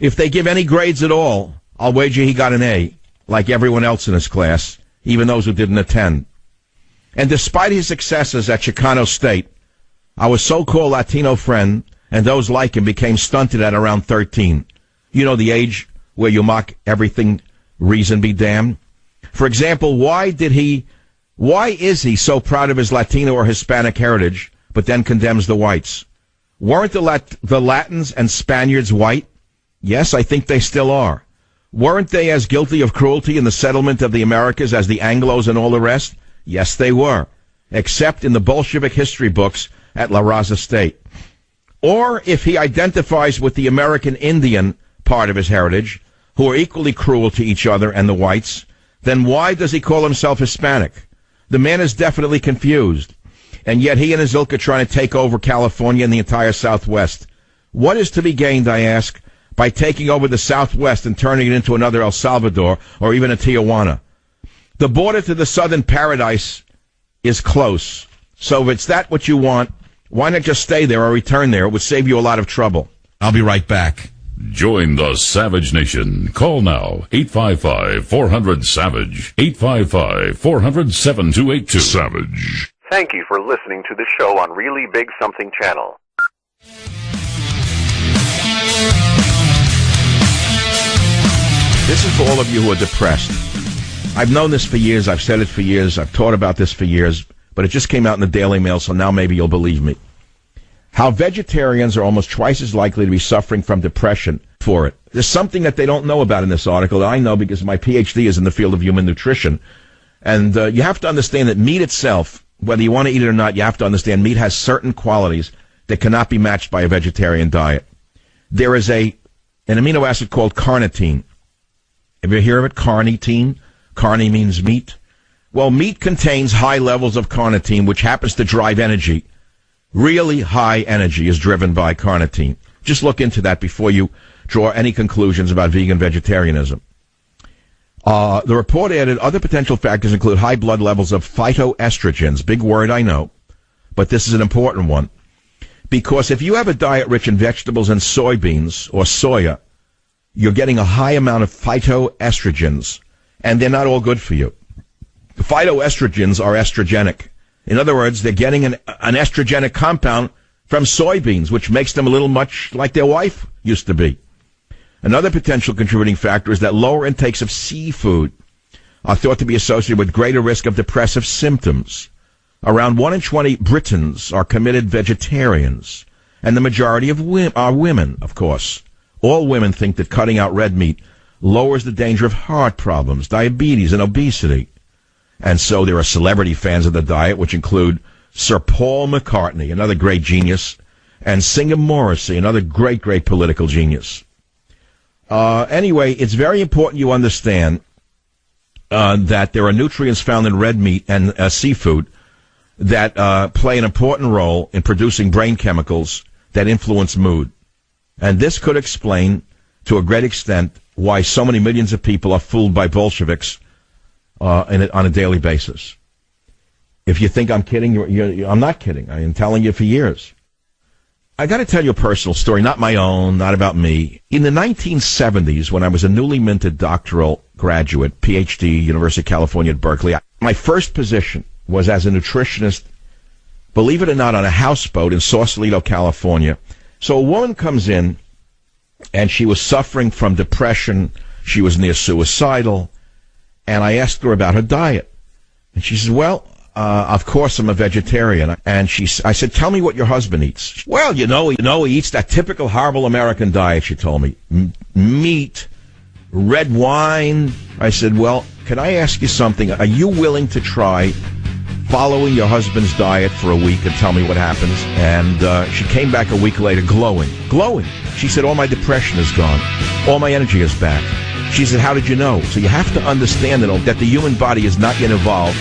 If they give any grades at all, I'll wager he got an A, like everyone else in his class, even those who didn't attend. And despite his successes at Chicano State, our so-called Latino friend and those like him became stunted at around 13. You know, the age where you mock everything, reason be damned. For example, why is he so proud of his Latino or Hispanic heritage, but then condemns the whites? Weren't the Latins and Spaniards white? Yes, I think they still are. Weren't they as guilty of cruelty in the settlement of the Americas as the Anglos and all the rest? Yes, they were, except in the Bolshevik history books at La Raza State. Or if he identifies with the American Indian part of his heritage, who are equally cruel to each other and the whites, then why does he call himself Hispanic? The man is definitely confused, and yet he and his ilk are trying to take over California and the entire Southwest. What is to be gained, I ask, by taking over the Southwest and turning it into another El Salvador or even a Tijuana? The border to the southern paradise is close, so if it's that what you want, why not just stay there or return there? It would save you a lot of trouble. I'll be right back. Join the Savage Nation. Call now, 855-400-SAVAGE, 855-400-7282. Savage. Thank you for listening to the show on Really Big Something Channel. This is for all of you who are depressed. I've known this for years. I've said it for years. I've taught about this for years. But it just came out in the Daily Mail, so now maybe you'll believe me. How vegetarians are almost twice as likely to be suffering from depression for it. There's something that they don't know about in this article that I know because my PhD is in the field of human nutrition. And you have to understand that meat itself, whether you want to eat it or not, you have to understand meat has certain qualities that cannot be matched by a vegetarian diet. There is an amino acid called carnitine. Have you heard of it? Carnitine? Carni means meat. Well, meat contains high levels of carnitine, which happens to drive energy. Really high energy is driven by carnitine. Just look into that before you draw any conclusions about vegan vegetarianism. The report added other potential factors include high blood levels of phytoestrogens. Big word, I know, but this is an important one. Because if you have a diet rich in vegetables and soybeans or soya, you're getting a high amount of phytoestrogens, and they're not all good for you. Phytoestrogens are estrogenic. In other words, they're getting an estrogenic compound from soybeans, which makes them a little much like their wife used to be. Another potential contributing factor is that lower intakes of seafood are thought to be associated with greater risk of depressive symptoms. Around 1 in 20 Britons are committed vegetarians, and the majority of are women, of course. All women think that cutting out red meat lowers the danger of heart problems, diabetes, and obesity. And so there are celebrity fans of the diet, which include Sir Paul McCartney, another great genius, and Singer Morrissey, another great, great political genius. Anyway, it's very important you understand that there are nutrients found in red meat and seafood that play an important role in producing brain chemicals that influence mood. And this could explain, to a great extent, why so many millions of people are fooled by Bolsheviks on a daily basis. If you think I'm kidding, I'm not kidding. I've been telling you for years. I got to tell you a personal story, not my own, not about me. In the 1970s, when I was a newly minted doctoral graduate, PhD, University of California at Berkeley, my first position was as a nutritionist, believe it or not, on a houseboat in Sausalito, California. So a woman comes in, and she was suffering from depression. She was near suicidal. And I asked her about her diet. And she says, well, of course I'm a vegetarian. And I said, tell me what your husband eats. Well, you know, he eats that typical horrible American diet, she told me. Meat, red wine. I said, well, can I ask you something? Are you willing to try following your husband's diet for a week and tell me what happens? And she came back a week later glowing. She said, all my depression is gone. All my energy is back. She said, how did you know? So you have to understand that the human body is not yet evolved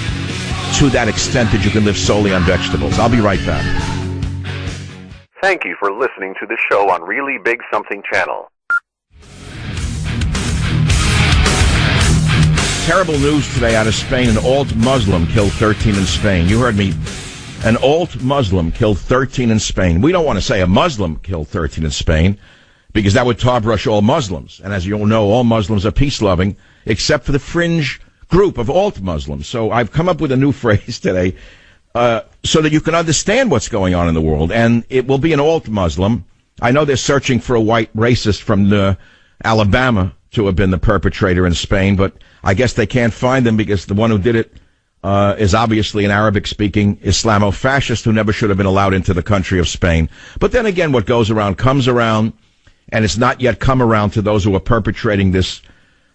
to that extent that you can live solely on vegetables. I'll be right back. Thank you for listening to the show on Really Big Something Channel. Terrible news today out of Spain. An alt-Muslim killed 13 in Spain. You heard me. An alt-Muslim killed 13 in Spain. We don't want to say a Muslim killed 13 in Spain, because that would tar-brush all Muslims. And as you all know, all Muslims are peace-loving, except for the fringe group of alt-Muslims. So I've come up with a new phrase today so that you can understand what's going on in the world. And it will be an alt-Muslim. I know they're searching for a white racist from Alabama to have been the perpetrator in Spain, but I guess they can't find him because the one who did it is obviously an Arabic-speaking Islamo-fascist who never should have been allowed into the country of Spain. But then again, what goes around comes around. And it's not yet come around to those who are perpetrating this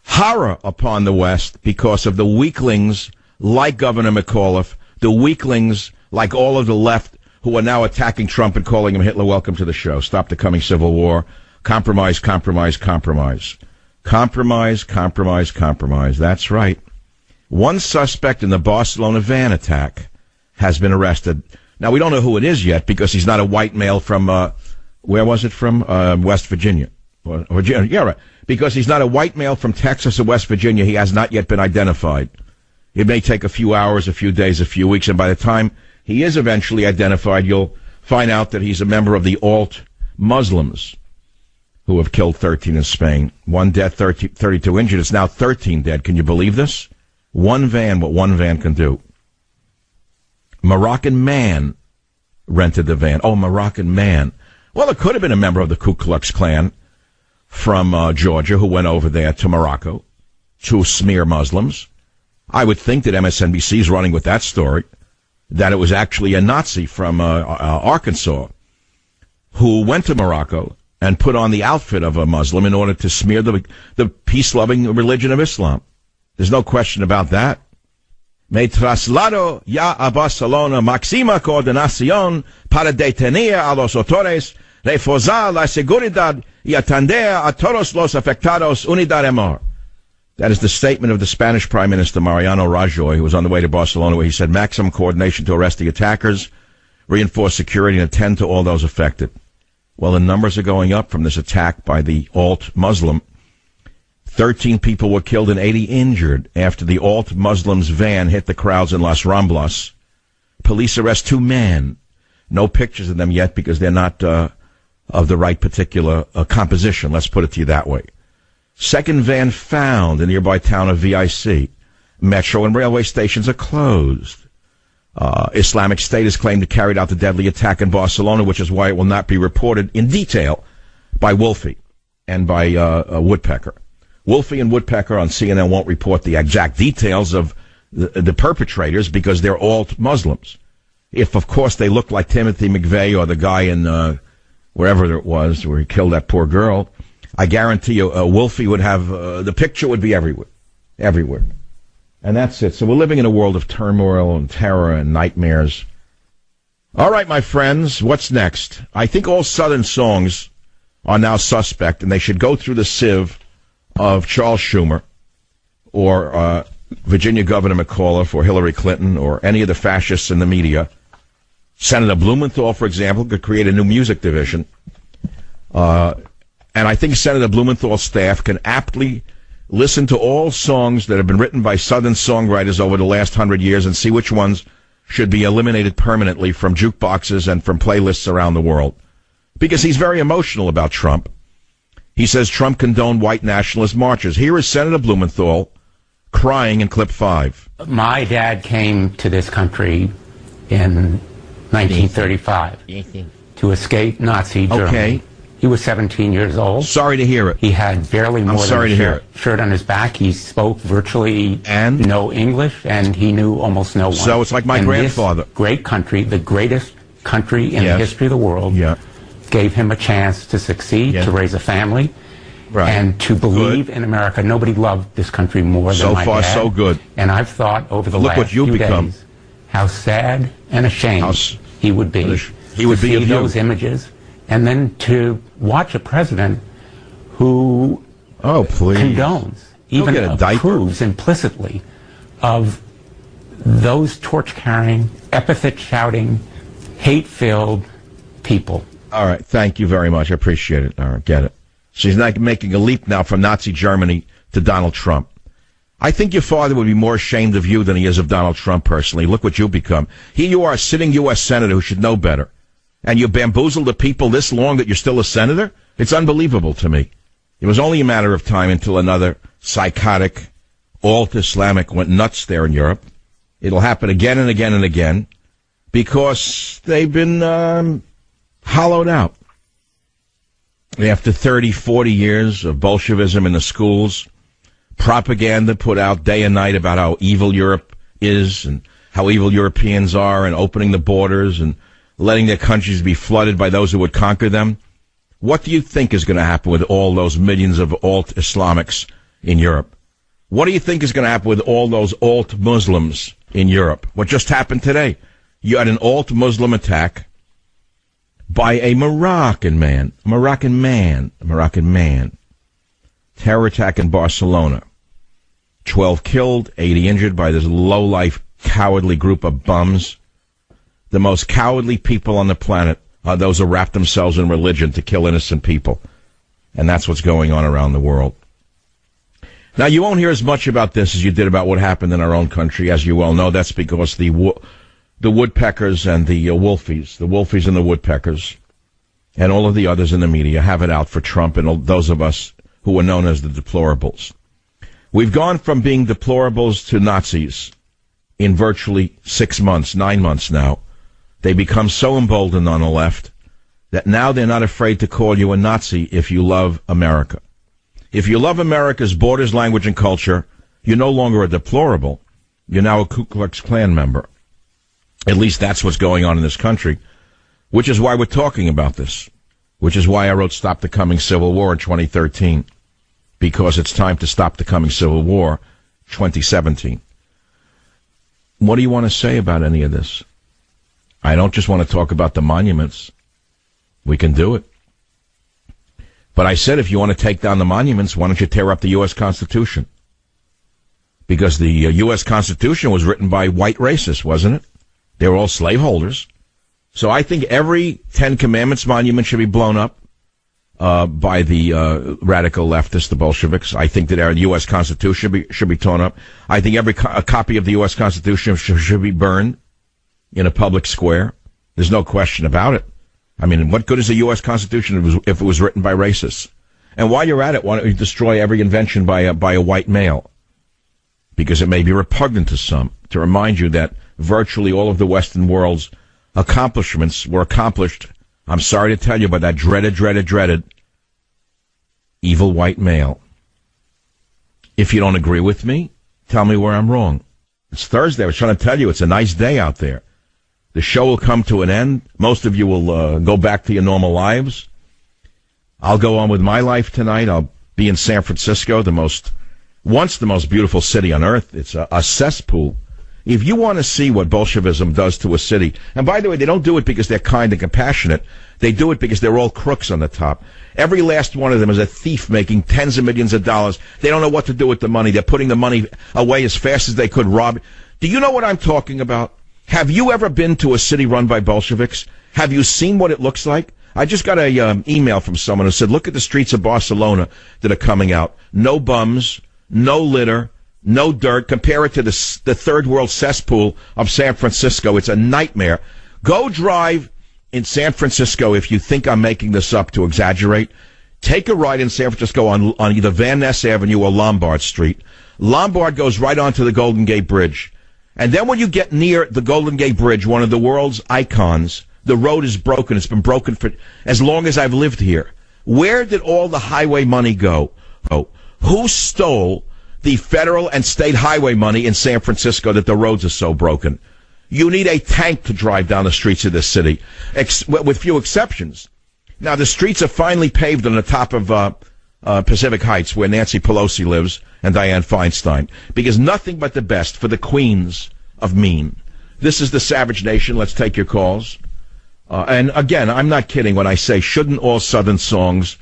horror upon the West because of the weaklings like Governor McAuliffe, the weaklings like all of the left who are now attacking Trump and calling him Hitler. Welcome to the show. Stop the coming civil war. Compromise, compromise, compromise. Compromise, compromise, compromise. That's right. One suspect in the Barcelona van attack has been arrested. Now, we don't know who it is yet because he's not a white male from... where was it from? West Virginia. Yeah, right. Because he's not a white male from Texas or West Virginia, he has not yet been identified. It may take a few hours, a few days, a few weeks, and by the time he is eventually identified, you'll find out that he's a member of the alt-Muslims who have killed 13 in Spain. 1 death, 32 injured. It's now 13 dead. Can you believe this? What one van can do. Moroccan man rented the van. Oh, Moroccan man. Well, it could have been a member of the Ku Klux Klan from Georgia who went over there to Morocco to smear Muslims. I would think that MSNBC is running with that story, that it was actually a Nazi from Arkansas who went to Morocco and put on the outfit of a Muslim in order to smear the peace-loving religion of Islam. There's no question about that. Me traslado ya a Barcelona máxima coordinación para detener a los autores, reforzar la seguridad y atender a todos los afectados, unidad amor. That is the statement of the Spanish Prime Minister Mariano Rajoy, who was on the way to Barcelona, where he said maximum coordination to arrest the attackers, reinforce security, and attend to all those affected. Well, the numbers are going up from this attack by the alt-Muslim. 13 people were killed and 80 injured after the alt-Muslims' van hit the crowds in Las Ramblas. Police arrest 2 men. No pictures of them yet because they're not of the right particular composition. Let's put it to you that way. Second van found in the nearby town of Vic. Metro and railway stations are closed. Islamic State has claimed it carried out the deadly attack in Barcelona, which is why it will not be reported in detail by Wolfie and by Woodpecker. Wolfie and Woodpecker on CNN won't report the exact details of the perpetrators because they're all Muslims. If, of course, they look like Timothy McVeigh or the guy in wherever it was where he killed that poor girl, I guarantee you Wolfie would have, the picture would be everywhere. And that's it. So we're living in a world of turmoil and terror and nightmares. All right, my friends, what's next? I think all Southern songs are now suspect, and they should go through the sieve of Charles Schumer or Virginia Governor McAuliffe or Hillary Clinton or any of the fascists in the media. Senator Blumenthal, for example, could create a new music division. And I think Senator Blumenthal's staff can aptly listen to all songs that have been written by Southern songwriters over the last 100 years and see which ones should be eliminated permanently from jukeboxes and from playlists around the world. Because he's very emotional about Trump. He says Trump condoned white nationalist marches. Here is Senator Blumenthal crying in clip 5. My dad came to this country in 1935 to escape Nazi Germany. Okay. He was 17 years old. Sorry to hear it. He had barely more than a shirt on his back. He spoke virtually no English, and he knew almost no one. So it's like my grandfather. This great country, the greatest country in the history of the world, gave him a chance to succeed, to raise a family, and to believe in America. Nobody loved this country more than my dad. So far, so good. And I've thought over the last few days how sad and ashamed he would be. He would be of those images. And then to watch a president who condones, even approves implicitly of those torch-carrying, epithet-shouting, hate-filled people. All right, thank you very much. I appreciate it. All right, get it. She's not making a leap now from Nazi Germany to Donald Trump. I think your father would be more ashamed of you than he is of Donald Trump personally. Look what you've become. Here you are, a sitting U.S. senator who should know better. And you bamboozled the people this long that you're still a senator? It's unbelievable to me. It was only a matter of time until another psychotic alt-Islamic went nuts there in Europe. It'll happen again and again and again because they've been hollowed out. After 30, 40 years of Bolshevism in the schools, propaganda put out day and night about how evil Europe is and how evil Europeans are and opening the borders and letting their countries be flooded by those who would conquer them. What do you think is going to happen with all those millions of alt-Islamics in Europe? What do you think is going to happen with all those alt-Muslims in Europe? What just happened today? You had an alt-Muslim attack by a Moroccan man. Terror attack in Barcelona. 12 killed, 80 injured by this low-life, cowardly group of bums. The most cowardly people on the planet are those who wrap themselves in religion to kill innocent people. And that's what's going on around the world. Now, you won't hear as much about this as you did about what happened in our own country. As you well know, that's because the woodpeckers and the wolfies and the woodpeckers, and all of the others in the media have it out for Trump and all those of us who are known as the deplorables. We've gone from being deplorables to Nazis in virtually 6 months, 9 months now. They become so emboldened on the left that now they're not afraid to call you a Nazi if you love America. If you love America's borders, language, and culture, you're no longer a deplorable. You're now a Ku Klux Klan member. At least that's what's going on in this country, which is why we're talking about this, which is why I wrote Stop the Coming Civil War in 2013, because it's time to stop the coming Civil War 2017. What do you want to say about any of this? I don't just want to talk about the monuments. We can do it. But I said if you want to take down the monuments, why don't you tear up the U.S. Constitution? Because the U.S. Constitution was written by white racists, wasn't it? They were all slaveholders. So I think every Ten Commandments monument should be blown up by the radical leftists, the Bolsheviks. I think that our U.S. Constitution should be torn up. I think every a copy of the U.S. Constitution should be burned in a public square. There's no question about it. I mean, what good is a U.S. Constitution if it was written by racists? And while you're at it, why don't you destroy every invention by a white male? Because it may be repugnant to some. To remind you that virtually all of the Western world's accomplishments were accomplished, I'm sorry to tell you, by that dreaded evil white male. If you don't agree with me, tell me where I'm wrong. It's Thursday. I was trying to tell you it's a nice day out there. The show will come to an end. Most of you will go back to your normal lives. I'll go on with my life tonight. I'll be in San Francisco, once the most beautiful city on earth. It's a cesspool. If you want to see what Bolshevism does to a city, and by the way, they don't do it because they're kind and compassionate. They do it because they're all crooks on the top. Every last one of them is a thief making tens of millions of dollars. They don't know what to do with the money. They're putting the money away as fast as they could rob. Do you know what I'm talking about? Have you ever been to a city run by Bolsheviks? Have you seen what it looks like? I just got a email from someone who said, look at the streets of Barcelona that are coming out. No bums, no litter, no dirt. Compare it to the third world cesspool of San Francisco. It's a nightmare. Go drive in San Francisco if you think I'm making this up to exaggerate. Take a ride in San Francisco on either Van Ness Avenue or Lombard Street. Lombard goes right onto the Golden Gate Bridge. And then when you get near the Golden Gate Bridge, one of the world's icons, the road is broken. It's been broken for as long as I've lived here. Where did all the highway money go? Oh, who stole the federal and state highway money in San Francisco that the roads are so broken? You need a tank to drive down the streets of this city, with few exceptions. Now, the streets are finally paved on the top of Pacific Heights, where Nancy Pelosi lives, and Dianne Feinstein, because nothing but the best for the queens of mean. This is the Savage Nation. Let's take your calls. And again, I'm not kidding when I say, shouldn't all Southern songs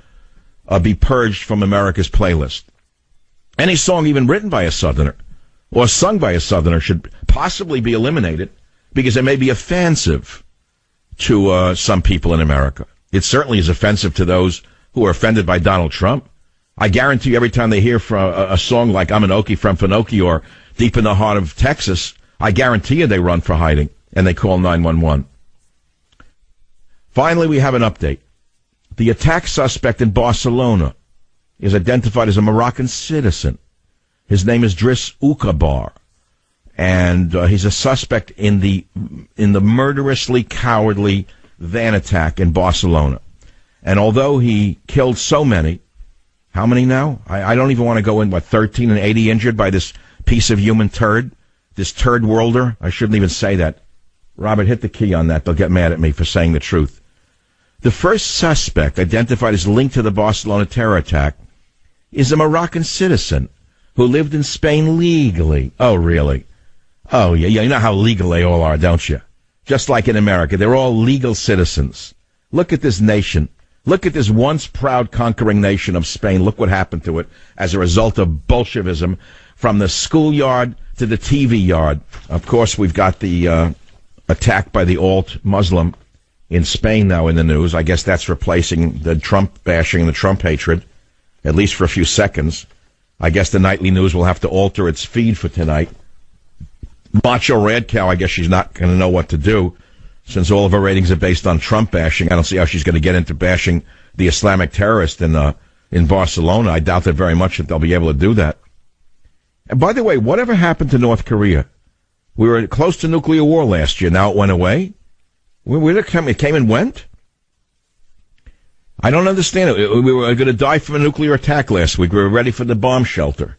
be purged from America's playlist? Any song even written by a Southerner or sung by a Southerner should possibly be eliminated because it may be offensive to some people in America. It certainly is offensive to those who are offended by Donald Trump. I guarantee you every time they hear from a song like I'm an Okie from Finoki or Deep in the Heart of Texas, I guarantee you they run for hiding and they call 911. Finally, we have an update. The attack suspect in Barcelona is identified as a Moroccan citizen. His name is Driss Ukabar, and he's a suspect in the murderously cowardly van attack in Barcelona. And although he killed so many, how many now? I don't even want to go in, 13 and 80 injured by this piece of human turd, this turd worlder? I shouldn't even say that. Robert, hit the key on that. They'll get mad at me for saying the truth. The first suspect identified as linked to the Barcelona terror attack is a Moroccan citizen who lived in Spain legally. Oh, really? Oh, yeah. You know how legal they all are, don't you? Just like in America, they're all legal citizens. Look at this nation. Look at this once proud conquering nation of Spain. Look what happened to it as a result of Bolshevism, from the schoolyard to the TV yard. Of course, we've got the attack by the alt-Muslim in Spain now in the news. I guess that's replacing the Trump bashing and the Trump hatred, at least for a few seconds. I guess the nightly news will have to alter its feed for tonight. Macho Radcow, I guess she's not going to know what to do, since all of her ratings are based on Trump bashing. I don't see how she's going to get into bashing the Islamic terrorist in Barcelona. I doubt that very much that they'll be able to do that. And by the way, whatever happened to North Korea? We were close to nuclear war last year. Now it went away. It came and went? I don't understand it. We were going to die from a nuclear attack last week. We were ready for the bomb shelter.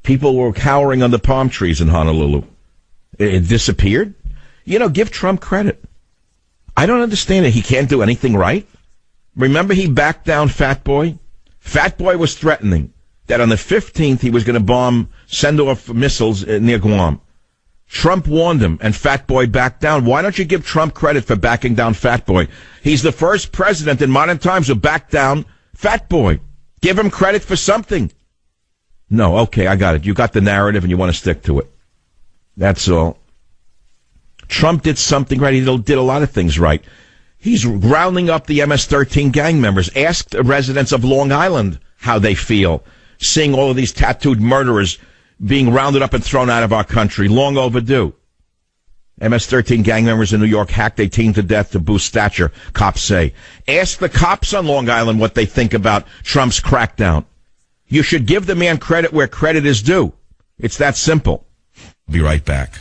People were cowering under palm trees in Honolulu. It disappeared? You know, give Trump credit. I don't understand it. He can't do anything right. Remember he backed down Fat Boy? Fat Boy was threatening that on the 15th he was going to send off missiles near Guam. Trump warned him, and Fat Boy backed down. Why don't you give Trump credit for backing down Fat Boy? He's the first president in modern times who backed down Fat Boy. Give him credit for something. No, okay, I got it. You got the narrative and you want to stick to it. That's all. Trump did something right. He did a lot of things right. He's rounding up the MS-13 gang members. Ask the residents of Long Island how they feel, seeing all of these tattooed murderers being rounded up and thrown out of our country. Long overdue. MS-13 gang members in New York hacked a teen to death to boost stature, cops say. Ask the cops on Long Island what they think about Trump's crackdown. You should give the man credit where credit is due. It's that simple. Be right back.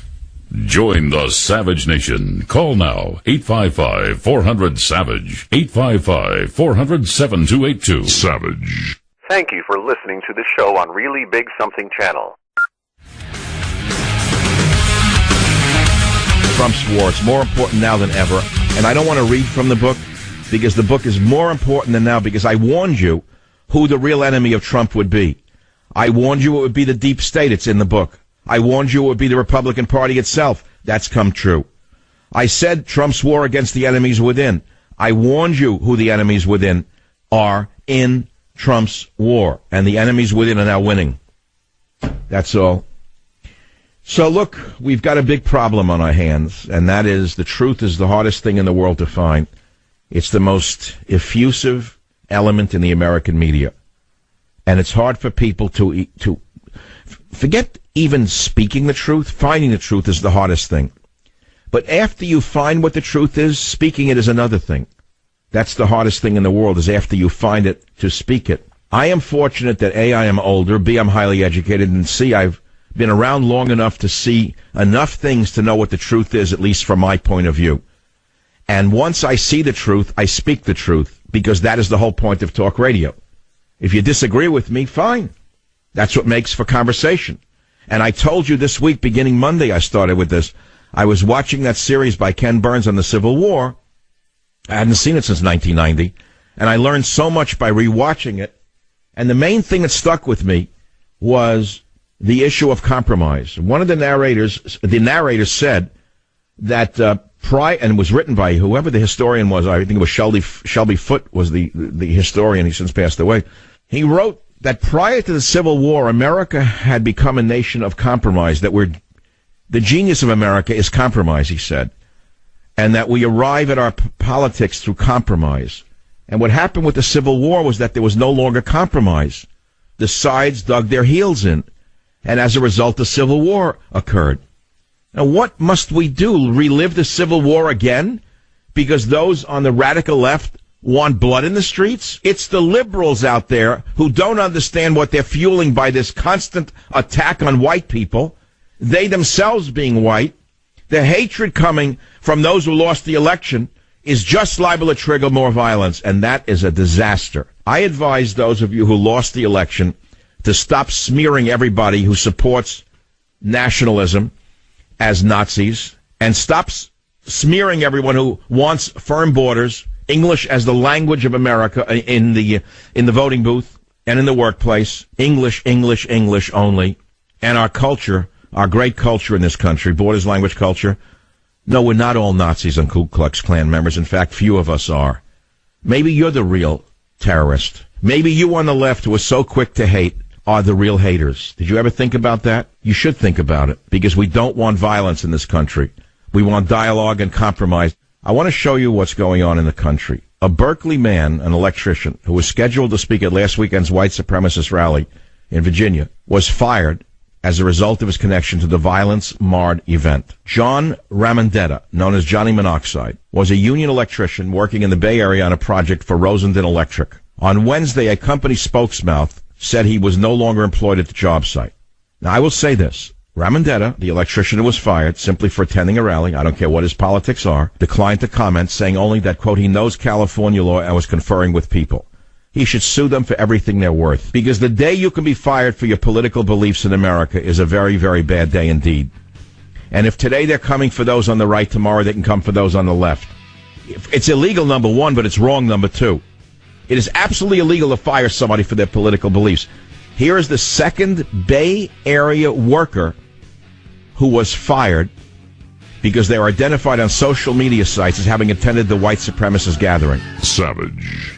Join the Savage Nation. Call now, 855-400-SAVAGE, 855-400-7282. Savage. Thank you for listening to the show on Really Big Something Channel. Trump's war. It's more important now than ever. And I don't want to read from the book because the book is more important than now because I warned you who the real enemy of Trump would be. I warned you it would be the deep state. It's in the book. I warned you it would be the Republican Party itself. That's come true. I said Trump's war against the enemies within. I warned you who the enemies within are in Trump's war. And the enemies within are now winning. That's all. So look, we've got a big problem on our hands, and that is the truth is the hardest thing in the world to find. It's the most effusive element in the American media. And it's hard for people to forget even speaking the truth. Finding the truth is the hardest thing. But after you find what the truth is, speaking it is another thing. That's the hardest thing in the world, is after you find it, to speak it. I am fortunate that A, I am older, B, I'm highly educated, and C, I've been around long enough to see enough things to know what the truth is, at least from my point of view. And once I see the truth, I speak the truth, because that is the whole point of talk radio. If you disagree with me, fine. That's what makes for conversation. And I told you this week, beginning Monday, I started with this. I was watching that series by Ken Burns on the Civil War. I hadn't seen it since 1990. And I learned so much by rewatching it. And the main thing that stuck with me was the issue of compromise. One of the narrators said that and it was written by whoever the historian was. I think it was Shelby Foote was the historian. He's since passed away. He wrote that prior to the Civil War, America had become a nation of compromise, that the genius of America is compromise, he said, and that we arrive at our politics through compromise. And what happened with the Civil War was that there was no longer compromise. The sides dug their heels in, and as a result, the Civil War occurred. Now, what must we do? Relive the Civil War again? Because those on the radical left want blood in the streets? It's the liberals out there who don't understand what they're fueling by this constant attack on white people, they themselves being white. The hatred coming from those who lost the election is just liable to trigger more violence, and that is a disaster. I advise those of you who lost the election to stop smearing everybody who supports nationalism as Nazis, and stop smearing everyone who wants firm borders, English as the language of America in the voting booth and in the workplace, English, English, English only, and our culture, our great culture in this country, borders, language, culture. No, we're not all Nazis and Ku Klux Klan members. In fact, few of us are. Maybe you're the real terrorist. Maybe you on the left who are so quick to hate are the real haters. Did you ever think about that? You should think about it, because we don't want violence in this country. We want dialogue and compromise. I want to show you what's going on in the country. A Berkeley man, an electrician, who was scheduled to speak at last weekend's white supremacist rally in Virginia, was fired as a result of his connection to the violence-marred event. John Ramondetta, known as Johnny Monoxide, was a union electrician working in the Bay Area on a project for Rosendin Electric. On Wednesday, a company spokesmouth said he was no longer employed at the job site. Now, I will say this. Ramondetta, the electrician who was fired simply for attending a rally, I don't care what his politics are, declined to comment, saying only that, quote, he knows California law and was conferring with people. He should sue them for everything they're worth. Because the day you can be fired for your political beliefs in America is a very, very bad day indeed. And if today they're coming for those on the right, tomorrow they can come for those on the left. It's illegal, number one, but it's wrong, number two. It is absolutely illegal to fire somebody for their political beliefs. Here is the second Bay Area worker who was fired because they were identified on social media sites as having attended the white supremacist gathering. Savage.